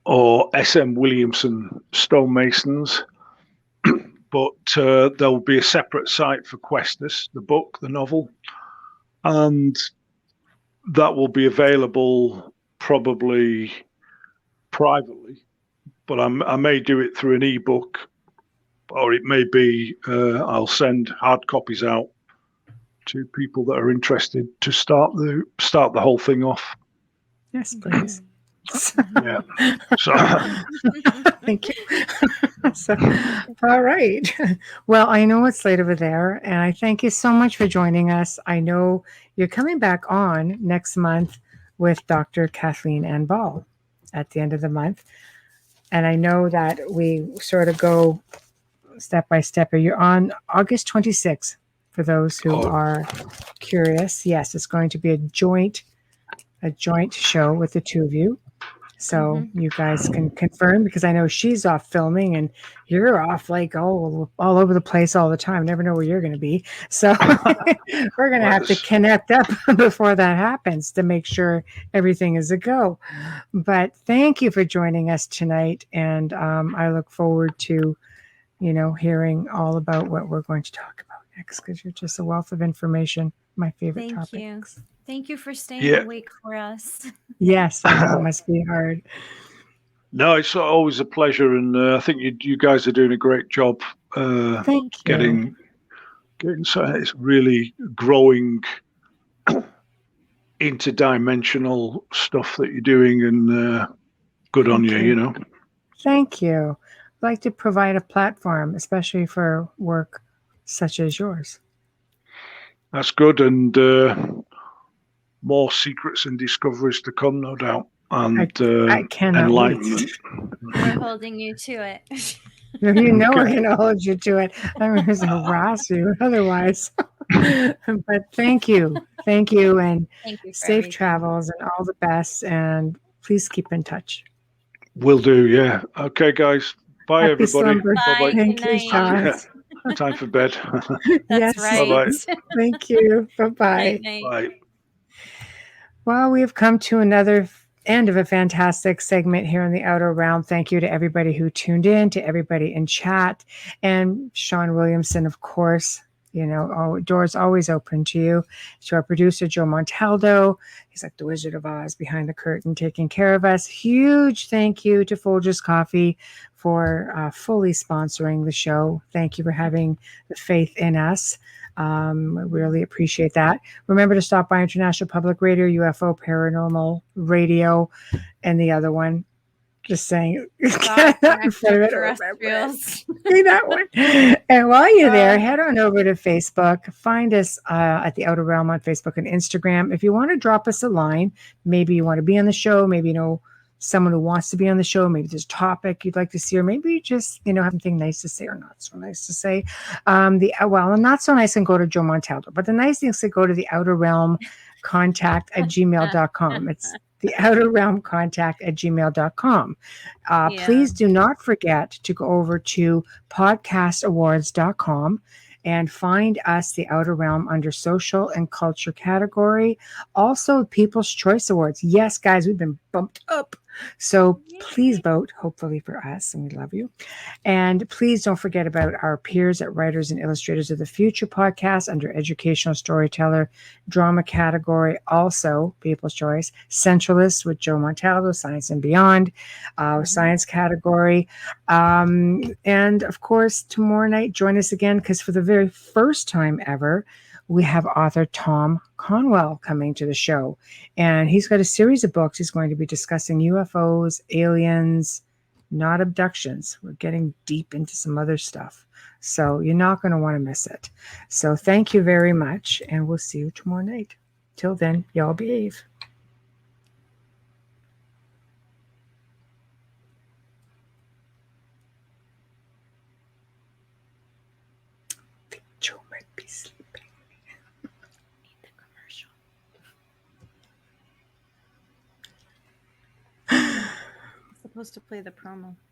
Or SM Williamson Stonemasons. But there'll be a separate site for Questus, the book, the novel. And that will be available probably privately. But I may do it through an ebook, or it may be I'll send hard copies out to people that are interested to start the whole thing off. Yes, please. Yeah. So thank you. So, all right. Well, I know it's late over there, and I thank you so much for joining us. I know you're coming back on next month with Dr. Kathleen Ann Ball at the end of the month. And I know that we sort of go step by step. You're on August 26th for those who are curious. Yes, it's going to be a joint show with the two of you. So you guys can confirm, because I know she's off filming and you're off like all over the place all the time. Never know where you're going to be. So we're going to have to connect up before that happens to make sure everything is a go. But thank you for joining us tonight. And I look forward to, hearing all about what we're going to talk about next, because you're just a wealth of information. My favorite topic. Thank you for staying awake for us. Yes, I know, it must be hard. No, it's always a pleasure, and I think you guys are doing a great job. Thank you. Getting so it's really growing interdimensional stuff that you're doing, and good on you. Thank you. I'd like to provide a platform, especially for work such as yours. That's good, and more secrets and discoveries to come, no doubt, and I cannot enlightenment. We're holding you to it. We're going to hold you to it. I'm going to harass you otherwise. But thank you, and thank you safe travels and all the best. And please keep in touch. Will do, yeah. Okay, guys. Bye, Happy everybody. slumber. Bye. Thank Good you, night. Shawn. Time for bed. That's Yes. right. Bye-bye. Thank you. Bye-bye. Night, night. Bye. Well, we have come to another end of a fantastic segment here in the Outer Realm. Thank you to everybody who tuned in, to everybody in chat, and Shawn Williamson, of course. You know, doors always open to you. To our producer, Joe Montaldo. He's like the Wizard of Oz behind the curtain, taking care of us. Huge thank you to Folgers Coffee for fully sponsoring the show. Thank you for having the faith in us. I really appreciate that. Remember to stop by International Public Radio, UFO Paranormal Radio, and the other one. Just saying. Extraterrestrials. That one. And while you're there, head on over to Facebook. Find us at the Outer Realm on Facebook and Instagram. If you want to drop us a line, maybe you want to be on the show, maybe you know someone who wants to be on the show, maybe there's a topic you'd like to see, or maybe you just have something nice to say or not so nice to say. Not so nice and go to Joe Montaldo, but the nice thing is to go to the Outer Realm contact at gmail.com. It's the Outer Realm contact at gmail.com. Please do not forget to go over to podcastawards.com and find us, the Outer Realm, under social and culture category. Also, People's Choice Awards. Yes, guys, we've been bumped up. So please vote, hopefully for us, and we love you. And please don't forget about our peers at Writers and Illustrators of the Future podcast under Educational Storyteller Drama category. Also, People's Choice. Centralists with Joe Montaldo, Science and Beyond, science category. And of course, tomorrow night, join us again, because for the very first time ever, we have author Tom Conwell coming to the show. And he's got a series of books. He's going to be discussing UFOs, aliens, not abductions. We're getting deep into some other stuff. So you're not going to want to miss it. So thank you very much. And we'll see you tomorrow night. Till then, y'all behave. Joe might be sleeping. Supposed to play the promo.